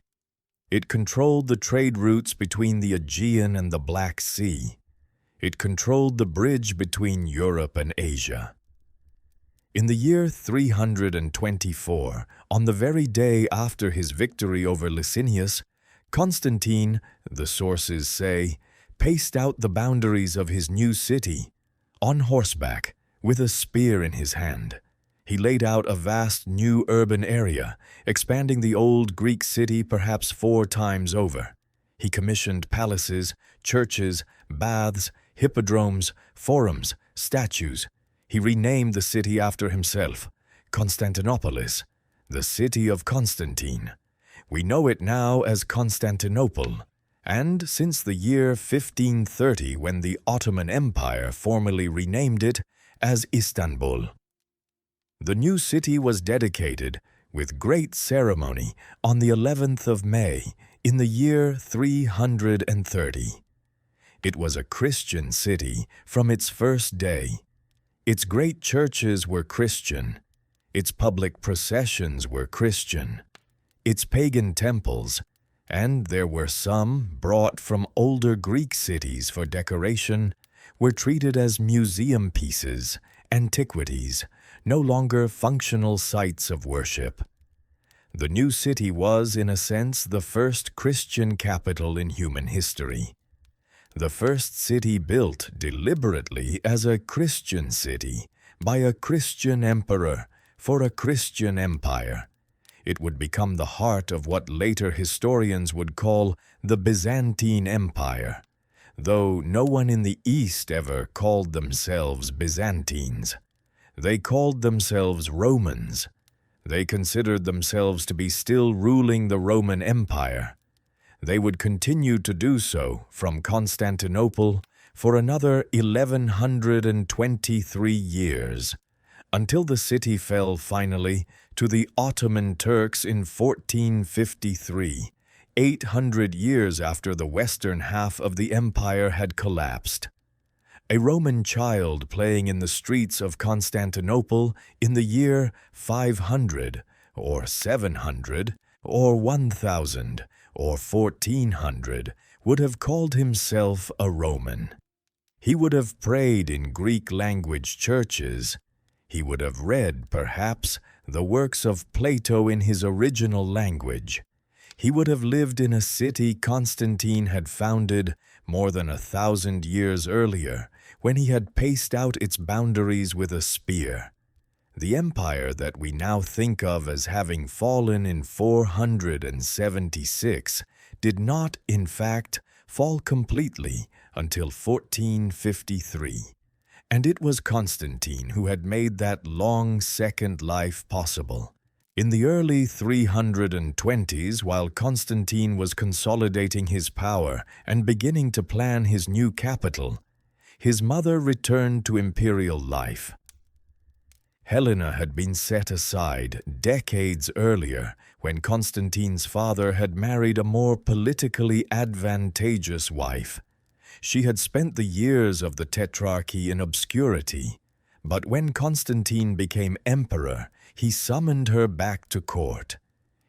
It controlled the trade routes between the Aegean and the Black Sea. It controlled the bridge between Europe and Asia. In the year 324, on the very day after his victory over Licinius, Constantine, the sources say, paced out the boundaries of his new city, on horseback, with a spear in his hand. He laid out a vast new urban area, expanding the old Greek city perhaps 4 times over. He commissioned palaces, churches, baths, hippodromes, forums, statues. He renamed the city after himself, Constantinopolis, the city of Constantine. We know it now as Constantinople, and since the year 1530, when the Ottoman Empire formally renamed it, as Istanbul. The new city was dedicated, with great ceremony, on the 11th of May, in the year 330. It was a Christian city from its first day. Its great churches were Christian. Its public processions were Christian. Its pagan temples, and there were some brought from older Greek cities for decoration, were treated as museum pieces, antiquities, no longer functional sites of worship. The new city was, in a sense, the first Christian capital in human history. The first city built deliberately as a Christian city by a Christian emperor for a Christian empire. It would become the heart of what later historians would call the Byzantine Empire, though no one in the East ever called themselves Byzantines. They called themselves Romans. They considered themselves to be still ruling the Roman Empire. They would continue to do so from Constantinople for another 1123 years, until the city fell finally to the Ottoman Turks in 1453, 800 years after the western half of the empire had collapsed. A Roman child playing in the streets of Constantinople in the year 500, or 700, or 1000, or 1400 would have called himself a Roman. He would have prayed in Greek-language churches. He would have read, perhaps, the works of Plato in his original language. He would have lived in a city Constantine had founded more than 1,000 years earlier, when he had paced out its boundaries with a spear. The empire that we now think of as having fallen in 476 did not, in fact, fall completely until 1453. And it was Constantine who had made that long second life possible. In the early 320s, while Constantine was consolidating his power and beginning to plan his new capital, his mother returned to imperial life. Helena had been set aside decades earlier when Constantine's father had married a more politically advantageous wife. She had spent the years of the Tetrarchy in obscurity, but when Constantine became emperor, he summoned her back to court.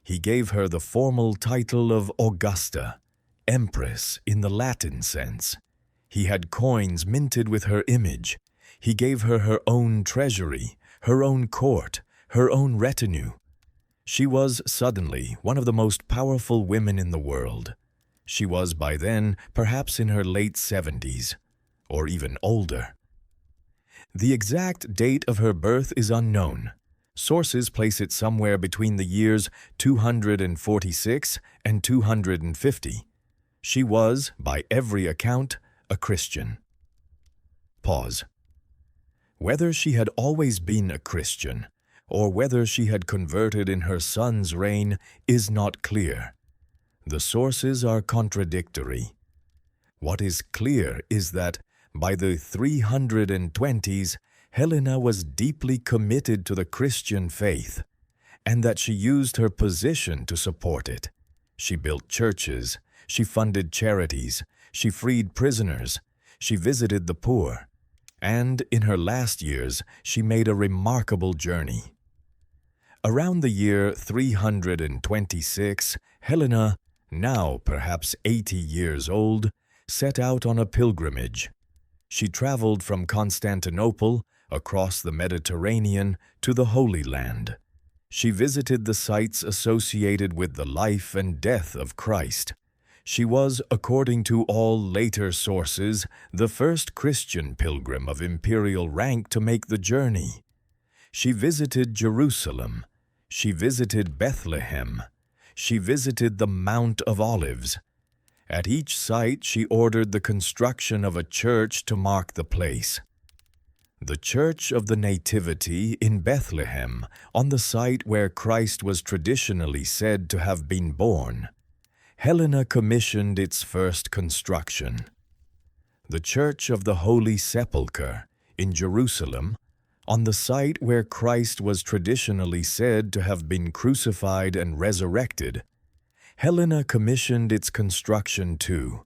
He gave her the formal title of Augusta, Empress in the Latin sense. He had coins minted with her image. He gave her her own treasury, her own court, her own retinue. She was suddenly one of the most powerful women in the world. She was by then perhaps in her late 70s, or even older. The exact date of her birth is unknown. Sources place it somewhere between the years 246 and 250. She was, by every account, a Christian. Pause. Whether she had always been a Christian, or whether she had converted in her son's reign, is not clear. The sources are contradictory. What is clear is that, by the 320s, Helena was deeply committed to the Christian faith, and that she used her position to support it. She built churches, she funded charities, she freed prisoners, she visited the poor, and in her last years she made a remarkable journey. Around the year 326, Helena, now perhaps 80 years old, set out on a pilgrimage. She traveled from Constantinople across the Mediterranean to the Holy Land. She visited the sites associated with the life and death of Christ. She was, according to all later sources, the first Christian pilgrim of imperial rank to make the journey. She visited Jerusalem. She visited Bethlehem. She visited the Mount of Olives. At each site she ordered the construction of a church to mark the place. The Church of the Nativity in Bethlehem, on the site where Christ was traditionally said to have been born. Helena commissioned its first construction. The Church of the Holy Sepulchre in Jerusalem, on the site where Christ was traditionally said to have been crucified and resurrected. Helena commissioned its construction too.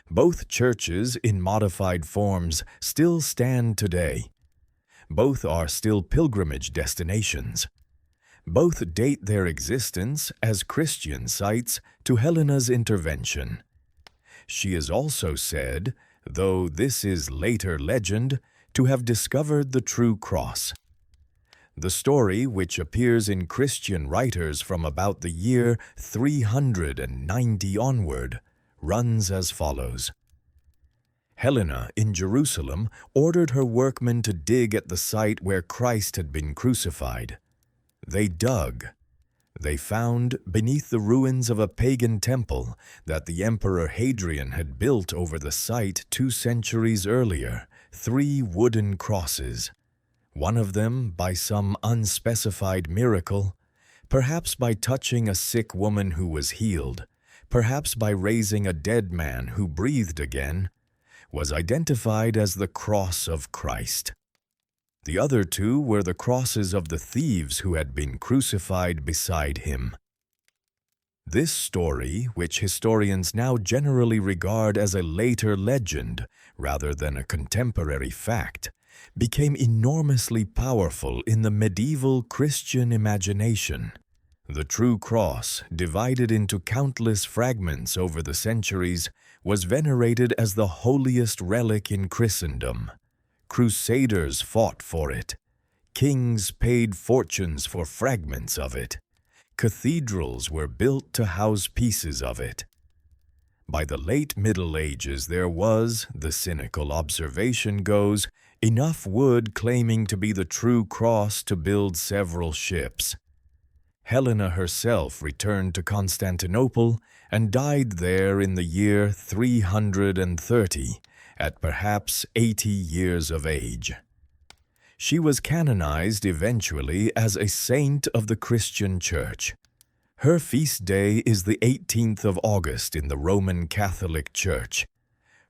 Both churches, in modified forms, still stand today. Both are still pilgrimage destinations. Both date their existence as Christian sites to Helena's intervention. She is also said, though this is later legend, to have discovered the true cross. The story, which appears in Christian writers from about the year 390 onward, runs as follows. Helena, in Jerusalem, ordered her workmen to dig at the site where Christ had been crucified. They dug. They found, beneath the ruins of a pagan temple that the Emperor Hadrian had built over the site 2 centuries earlier, 3 wooden crosses. One of them, by some unspecified miracle, perhaps by touching a sick woman who was healed, perhaps by raising a dead man who breathed again, was identified as the cross of Christ. The other 2 were the crosses of the thieves who had been crucified beside him. This story, which historians now generally regard as a later legend rather than a contemporary fact, became enormously powerful in the medieval Christian imagination. The true cross, divided into countless fragments over the centuries, was venerated as the holiest relic in Christendom. Crusaders fought for it. Kings paid fortunes for fragments of it. Cathedrals were built to house pieces of it. By the late Middle Ages there was, the cynical observation goes, enough wood claiming to be the true cross to build several ships. Helena herself returned to Constantinople and died there in the year 330, at perhaps 80 years of age. She was canonized eventually as a saint of the Christian Church. Her feast day is the 18th of August in the Roman Catholic Church.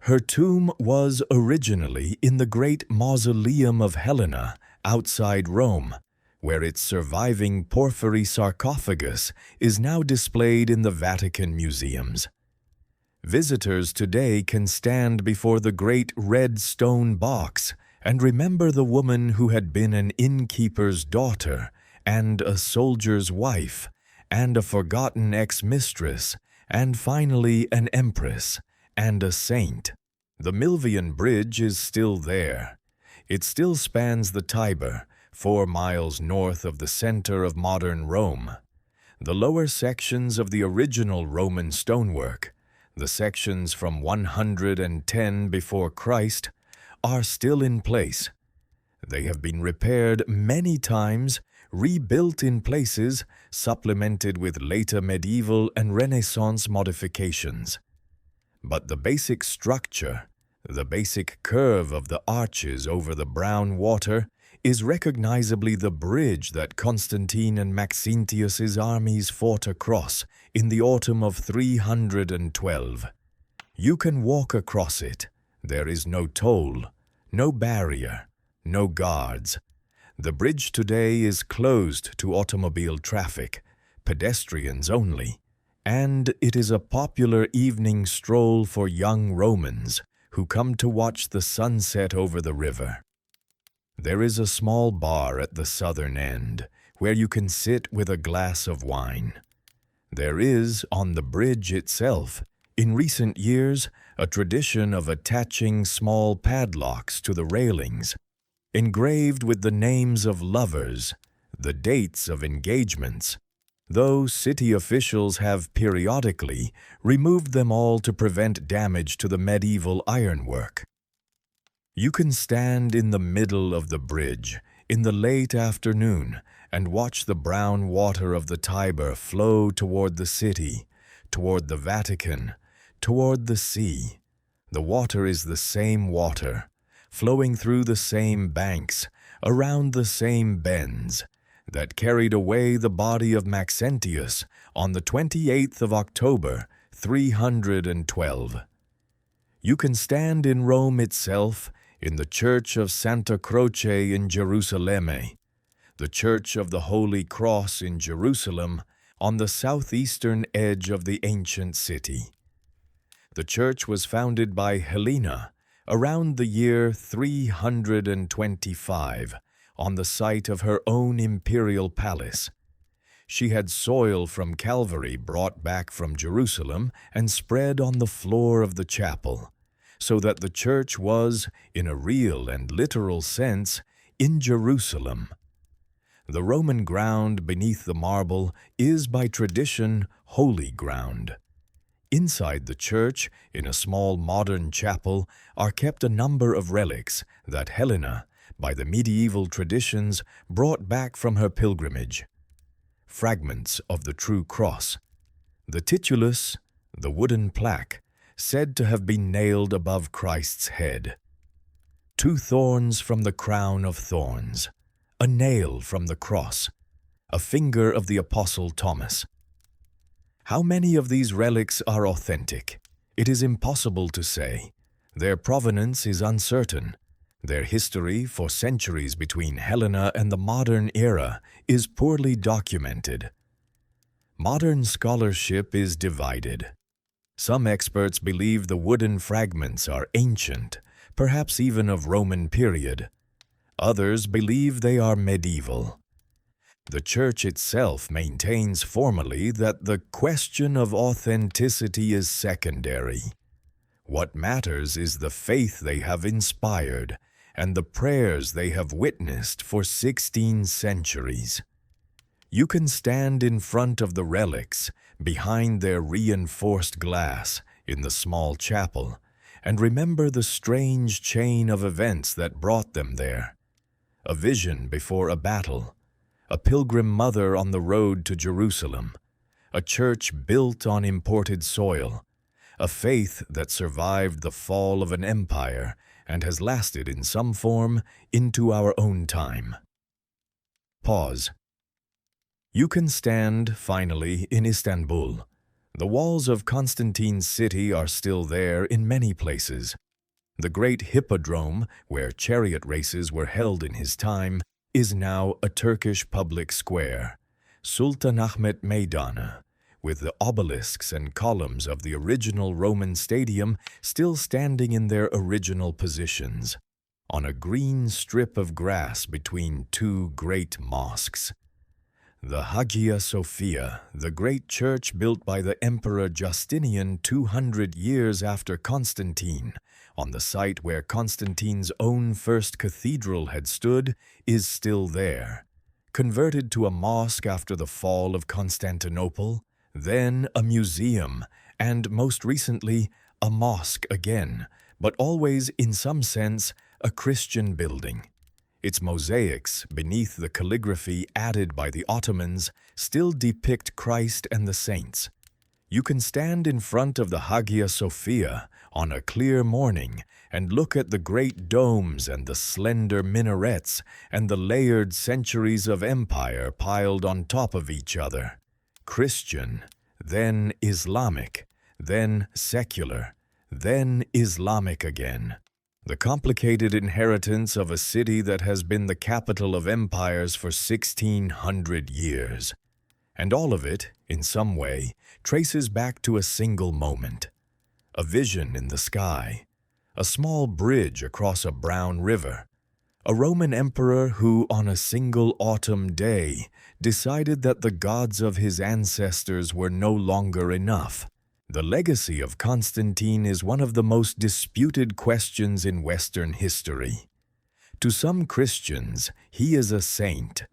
Her tomb was originally in the great mausoleum of Helena outside Rome, where its surviving porphyry sarcophagus is now displayed in the Vatican museums. Visitors today can stand before the great red stone box and remember the woman who had been an innkeeper's daughter and a soldier's wife and a forgotten ex-mistress and finally an empress and a saint. The Milvian Bridge is still there. It still spans the Tiber, 4 miles north of the center of modern Rome. The lower sections of the original Roman stonework, the sections from 110 before Christ, are still in place. They have been repaired many times, rebuilt in places, supplemented with later medieval and Renaissance modifications. But the basic structure, the basic curve of the arches over the brown water, is recognizably the bridge that Constantine and Maxentius's armies fought across in the autumn of 312. You can walk across it. There is no toll, no barrier, no guards. The bridge today is closed to automobile traffic, pedestrians only, and it is a popular evening stroll for young Romans who come to watch the sunset over the river. There is a small bar at the southern end where you can sit with a glass of wine. There is, on the bridge itself, in recent years, a tradition of attaching small padlocks to the railings, engraved with the names of lovers, the dates of engagements, though city officials have periodically removed them all to prevent damage to the medieval ironwork. You can stand in the middle of the bridge in the late afternoon and watch the brown water of the Tiber flow toward the city, toward the Vatican, toward the sea. The water is the same water, flowing through the same banks, around the same bends, that carried away the body of Maxentius on the 28th of October, 312. You can stand in Rome itself, in the Church of Santa Croce in Jerusalem, the Church of the Holy Cross in Jerusalem, on the southeastern edge of the ancient city. The church was founded by Helena around the year 325 on the site of her own imperial palace. She had soil from Calvary brought back from Jerusalem and spread on the floor of the chapel, so that the church was, in a real and literal sense, in Jerusalem. The Roman ground beneath the marble is by tradition holy ground. Inside the church, in a small modern chapel, are kept a number of relics that Helena, by the medieval traditions, brought back from her pilgrimage. fragments of the true cross. The titulus, the wooden plaque, said to have been nailed above Christ's head. 2 thorns from the crown of thorns, a nail from the cross, a finger of the Apostle Thomas. How many of these relics are authentic? It is impossible to say. Their provenance is uncertain. Their history for centuries between Helena and the modern era is poorly documented. Modern scholarship is divided. Some experts believe the wooden fragments are ancient, perhaps even of Roman period. Others believe they are medieval. The Church itself maintains formally that the question of authenticity is secondary. What matters is the faith they have inspired and the prayers they have witnessed for 16 centuries. You can stand in front of the relics, behind their reinforced glass, in the small chapel, and remember the strange chain of events that brought them there. A vision before a battle, a pilgrim mother on the road to Jerusalem, a church built on imported soil, a faith that survived the fall of an empire and has lasted in some form into our own time. Pause. You can stand, finally, in Istanbul. The walls of Constantine's city are still there in many places. The great hippodrome, where chariot races were held in his time, is now a Turkish public square, Sultanahmet Meydanı, with the obelisks and columns of the original Roman stadium still standing in their original positions, on a green strip of grass between 2 great mosques. The Hagia Sophia, the great church built by the Emperor Justinian 200 years after Constantine, on the site where Constantine's own first cathedral had stood, is still there. Converted to a mosque after the fall of Constantinople, then a museum, and most recently a mosque again, but always in some sense a Christian building. Its mosaics, beneath the calligraphy added by the Ottomans, still depict Christ and the saints. You can stand in front of the Hagia Sophia on a clear morning and look at the great domes and the slender minarets and the layered centuries of empire piled on top of each other. Christian, then Islamic, then secular, then Islamic again. The complicated inheritance of a city that has been the capital of empires for 1600 years. And all of it, in some way, traces back to a single moment. A vision in the sky, a small bridge across a brown river, a Roman emperor who, on a single autumn day, decided that the gods of his ancestors were no longer enough. The legacy of Constantine is one of the most disputed questions in Western history. To some Christians, he is a saint.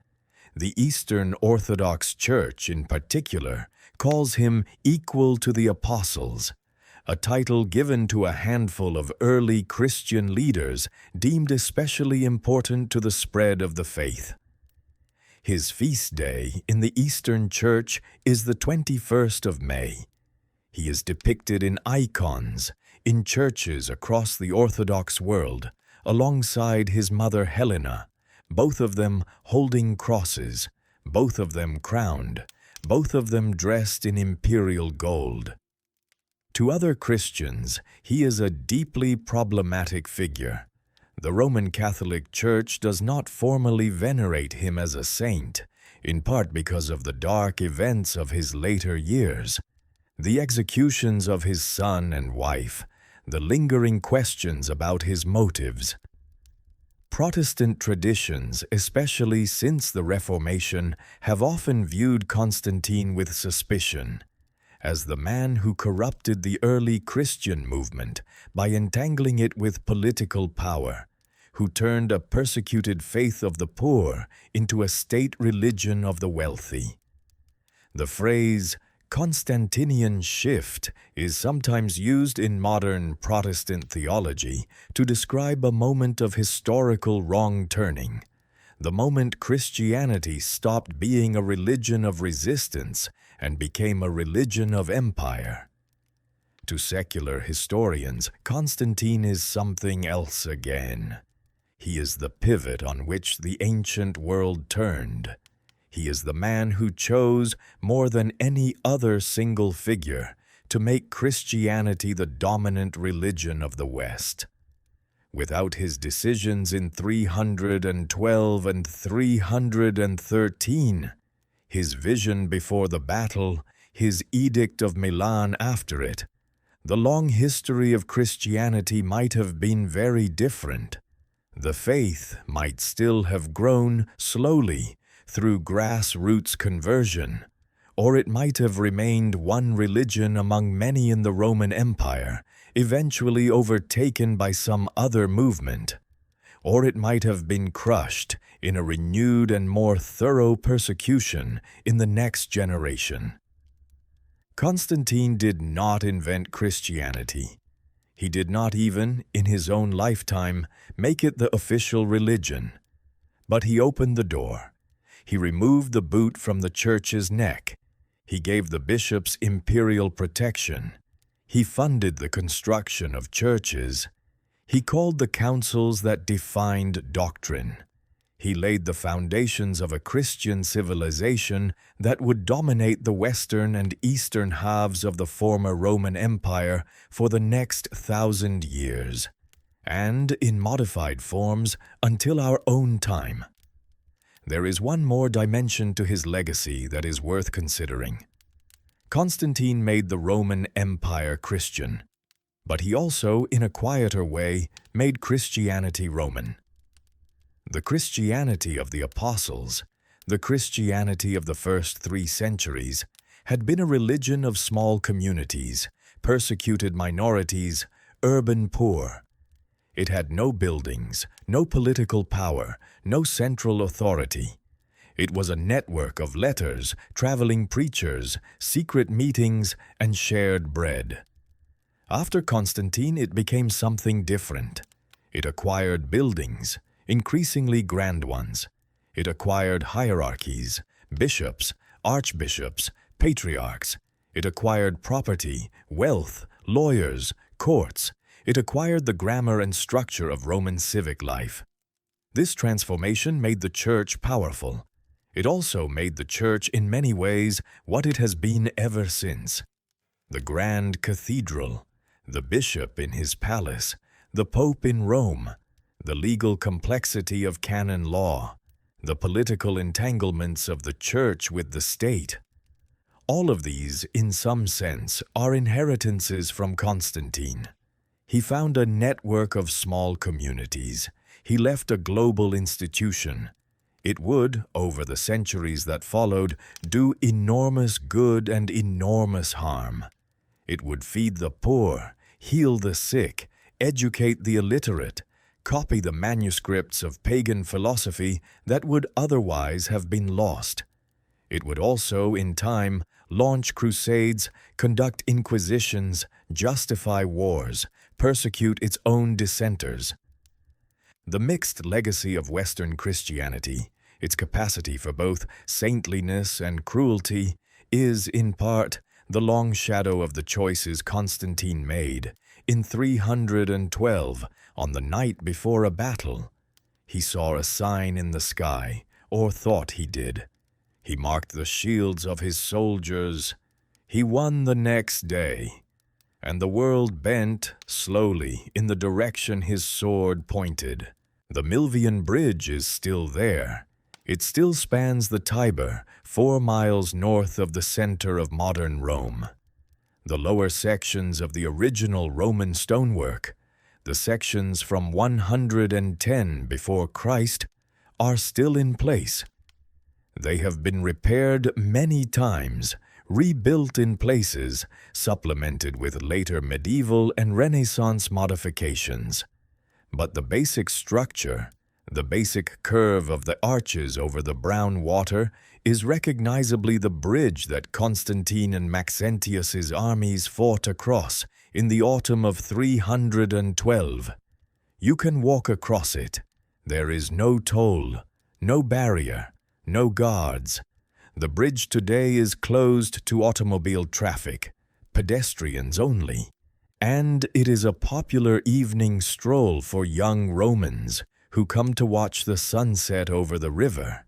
The Eastern Orthodox Church, in particular, calls him equal to the apostles, a title given to a handful of early Christian leaders deemed especially important to the spread of the faith. His feast day in the Eastern Church is the 21st of May. He is depicted in icons, in churches across the Orthodox world, alongside his mother Helena, both of them holding crosses, both of them crowned, both of them dressed in imperial gold. To other Christians, he is a deeply problematic figure. The Roman Catholic Church does not formally venerate him as a saint, in part because of the dark events of his later years. The executions of his son and wife, the lingering questions about his motives. Protestant traditions, especially since the Reformation, have often viewed Constantine with suspicion, as the man who corrupted the early Christian movement by entangling it with political power, who turned a persecuted faith of the poor into a state religion of the wealthy. The phrase Constantinian shift is sometimes used in modern Protestant theology to describe a moment of historical wrong turning, the moment Christianity stopped being a religion of resistance and became a religion of empire. To secular historians, Constantine is something else again. He is the pivot on which the ancient world turned. He is the man who chose, more than any other single figure, to make Christianity the dominant religion of the West. Without his decisions in 312 and 313, his vision before the battle, his Edict of Milan after it, the long history of Christianity might have been very different. The faith might still have grown slowly through grassroots conversion, or it might have remained one religion among many in the Roman Empire, eventually overtaken by some other movement, or it might have been crushed in a renewed and more thorough persecution in the next generation. Constantine did not invent Christianity. He did not even, in his own lifetime, make it the official religion. But he opened the door. He removed the boot from the church's neck. He gave the bishops imperial protection. He funded the construction of churches. He called the councils that defined doctrine. He laid the foundations of a Christian civilization that would dominate the western and eastern halves of the former Roman Empire for the next 1,000 years, and in modified forms until our own time. There is one more dimension to his legacy that is worth considering. Constantine made the Roman Empire Christian, but he also, in a quieter way, made Christianity Roman. The Christianity of the Apostles, the Christianity of the first 3 centuries, had been a religion of small communities, persecuted minorities, urban poor. It had no buildings, no political power, no central authority. It was a network of letters, traveling preachers, secret meetings, and shared bread. After Constantine, it became something different. It acquired buildings, increasingly grand ones. It acquired hierarchies, bishops, archbishops, patriarchs. It acquired property, wealth, lawyers, courts. It acquired the grammar and structure of Roman civic life. This transformation made the church powerful. It also made the church in many ways what it has been ever since. The grand cathedral, the bishop in his palace, the pope in Rome, the legal complexity of canon law, the political entanglements of the church with the state. All of these, in some sense, are inheritances from Constantine. He found a network of small communities. He left a global institution. It would, over the centuries that followed, do enormous good and enormous harm. It would feed the poor, heal the sick, educate the illiterate, copy the manuscripts of pagan philosophy that would otherwise have been lost. It would also, in time, launch crusades, conduct inquisitions, justify wars, persecute its own dissenters. The mixed legacy of Western Christianity, its capacity for both saintliness and cruelty, is, in part, the long shadow of the choices Constantine made in 312 on the night before a battle. He saw a sign in the sky, or thought he did. He marked the shields of his soldiers. He won the next day, and the world bent slowly in the direction his sword pointed. The Milvian Bridge is still there. It still spans the Tiber, 4 miles north of the center of modern Rome. The lower sections of the original Roman stonework, the sections from 110 before Christ, are still in place. They have been repaired many times, rebuilt in places, supplemented with later medieval and Renaissance modifications. But the basic structure, the basic curve of the arches over the brown water, is recognizably the bridge that Constantine and Maxentius's armies fought across in the autumn of 312. You can walk across it. There is no toll, No barrier, no guards. The bridge today is closed to automobile traffic, pedestrians only, and it is a popular evening stroll for young Romans who come to watch the sunset over the river.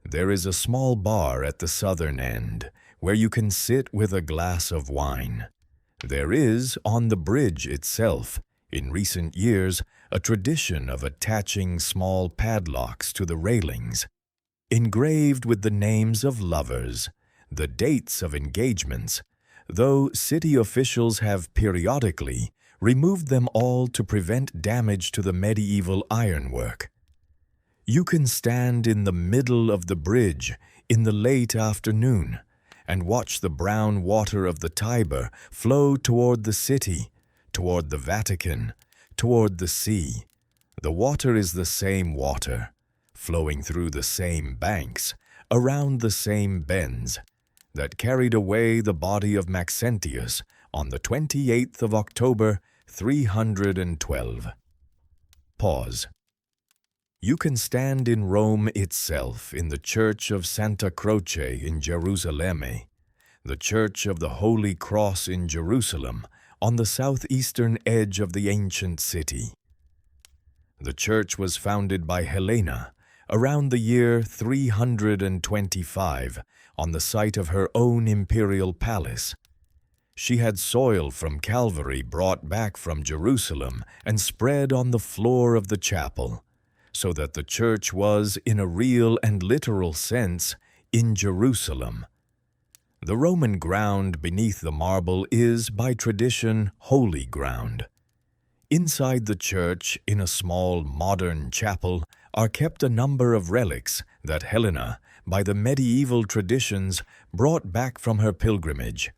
There is a small bar at the southern end where you can sit with a glass of wine. There is, on the bridge itself, in recent years, a tradition of attaching small padlocks to the railings, engraved with the names of lovers, the dates of engagements, though city officials have periodically removed them all to prevent damage to the medieval ironwork. You can stand in the middle of the bridge in the late afternoon and watch the brown water of the Tiber flow toward the city, toward the Vatican, toward the sea. The water is the same water, flowing through the same banks, around the same bends, that carried away the body of Maxentius on the 28th of October, 312. Pause. You can stand in Rome itself in the Church of Santa Croce in Jerusalem, the Church of the Holy Cross in Jerusalem, on the southeastern edge of the ancient city. The church was founded by Helena around the year 325 on the site of her own imperial palace. She had soil from Calvary brought back from Jerusalem and spread on the floor of the chapel, so that the church was, in a real and literal sense, in Jerusalem. The Roman ground beneath the marble is, by tradition, holy ground. Inside the church, in a small modern chapel, are kept a number of relics that Helena, by the medieval traditions, brought back from her pilgrimage.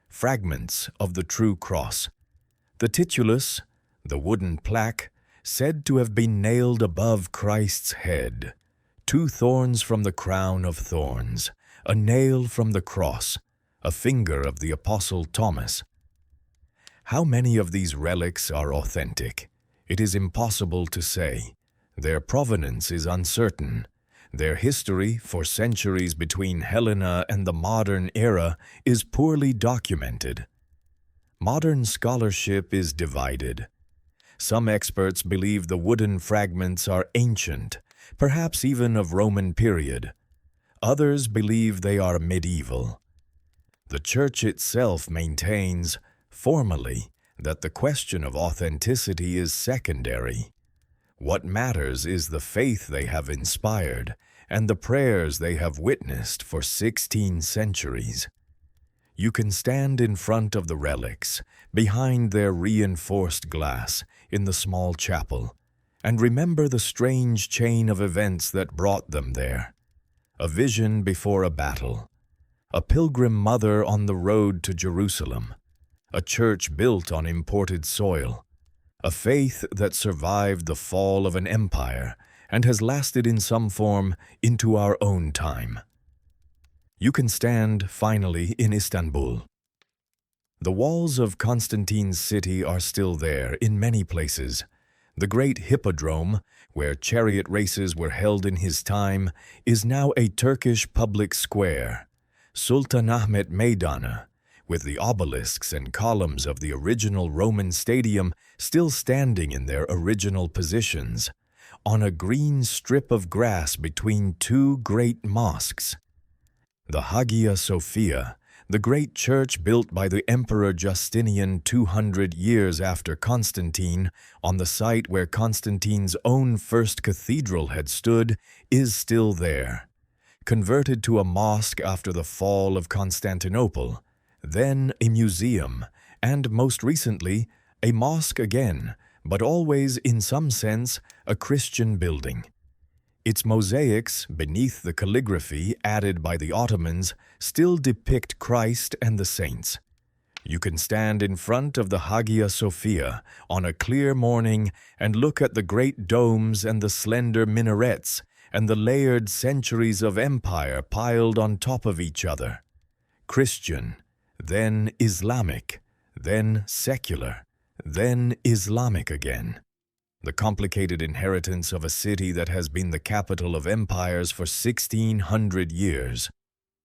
Fragments of the true cross. The titulus, the wooden plaque, said to have been nailed above Christ's head, 2 thorns from the crown of thorns, a nail from the cross, a finger of the Apostle Thomas. How many of these relics are authentic? It is impossible to say. Their provenance is uncertain. Their history, for centuries between Helena and the modern era, is poorly documented. Modern scholarship is divided. Some experts believe the wooden fragments are ancient, perhaps even of Roman period. Others believe they are medieval. The Church itself maintains, formally, that the question of authenticity is secondary. What matters is the faith they have inspired and the prayers they have witnessed for 16 centuries. You can stand in front of the relics, behind their reinforced glass, in the small chapel, and remember the strange chain of events that brought them there. A vision before a battle, a pilgrim mother on the road to Jerusalem, a church built on imported soil, a faith that survived the fall of an empire and has lasted in some form into our own time. You can stand, finally, in Istanbul. The walls of Constantine's city are still there in many places. The great hippodrome, where chariot races were held in his time, is now a Turkish public square, Sultanahmet Meydanı, with the obelisks and columns of the original Roman stadium still standing in their original positions, on a green strip of grass between 2 great mosques. The Hagia Sophia, the great church built by the Emperor Justinian 200 years after Constantine, on the site where Constantine's own first cathedral had stood, is still there. Converted to a mosque after the fall of Constantinople, then a museum, and most recently, a mosque again, but always, in some sense, a Christian building. Its mosaics, beneath the calligraphy added by the Ottomans, still depict Christ and the saints. You can stand in front of the Hagia Sophia on a clear morning and look at the great domes and the slender minarets and the layered centuries of empire piled on top of each other. Christian, then Islamic, then secular, then Islamic again. the complicated inheritance of a city that has been the capital of empires for 1,600 years.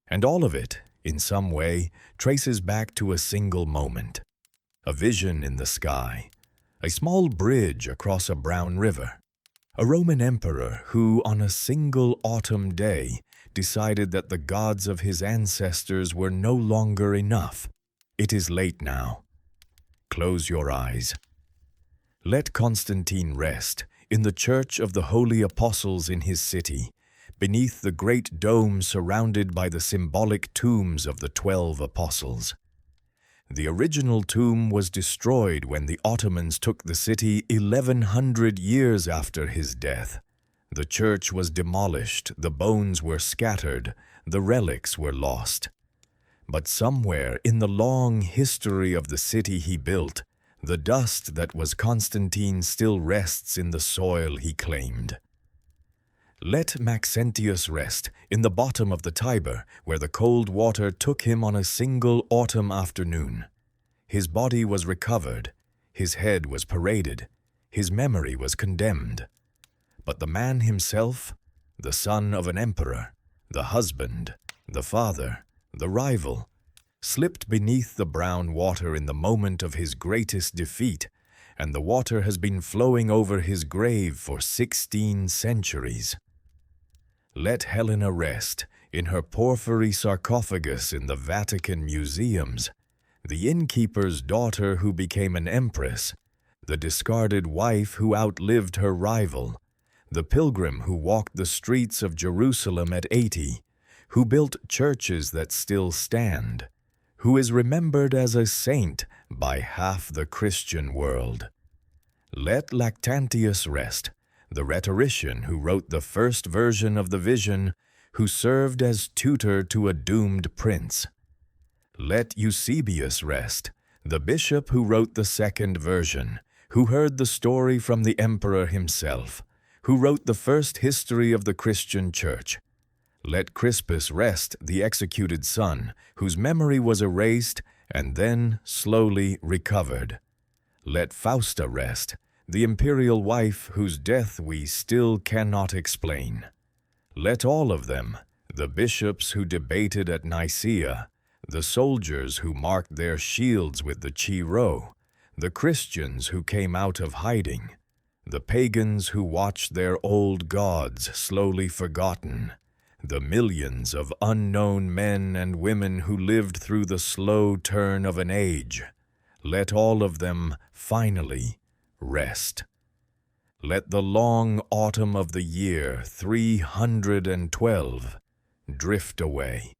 And all of it, in some way, traces back to a single moment. A vision in the sky, a small bridge across a brown river, a Roman emperor who, on a single autumn day, decided that the gods of his ancestors were no longer enough. It is late now. Close your eyes. Let Constantine rest in the church of the holy apostles in his city, beneath the great dome surrounded by the symbolic tombs of the 12 apostles. The original tomb was destroyed when the Ottomans took the city 1,100 years after his death. The church was demolished, the bones were scattered, the relics were lost. But somewhere in the long history of the city he built, the dust that was Constantine still rests in the soil he claimed. Let Maxentius rest in the bottom of the Tiber, where the cold water took him on a single autumn afternoon. His body was recovered, his head was paraded, his memory was condemned. But the man himself, the son of an emperor, the husband, the father, the rival, slipped beneath the brown water in the moment of his greatest defeat, and the water has been flowing over his grave for 16 centuries. Let Helena rest in her porphyry sarcophagus in the Vatican museums, the innkeeper's daughter who became an empress, the discarded wife who outlived her rival, the pilgrim who walked the streets of Jerusalem at 80, who built churches that still stand, who is remembered as a saint by half the Christian world. Let Lactantius rest, the rhetorician who wrote the first version of the vision, who served as tutor to a doomed prince. Let Eusebius rest, the bishop who wrote the second version, who heard the story from the emperor himself, who wrote the first history of the Christian church. Let Crispus rest, the executed son, whose memory was erased and then slowly recovered. Let Fausta rest, the imperial wife whose death we still cannot explain. Let all of them, the bishops who debated at Nicaea, the soldiers who marked their shields with the Chi Rho, the Christians who came out of hiding, the pagans who watched their old gods slowly forgotten, the millions of unknown men and women who lived through the slow turn of an age, let all of them finally rest. Let the long autumn of the year 312 drift away.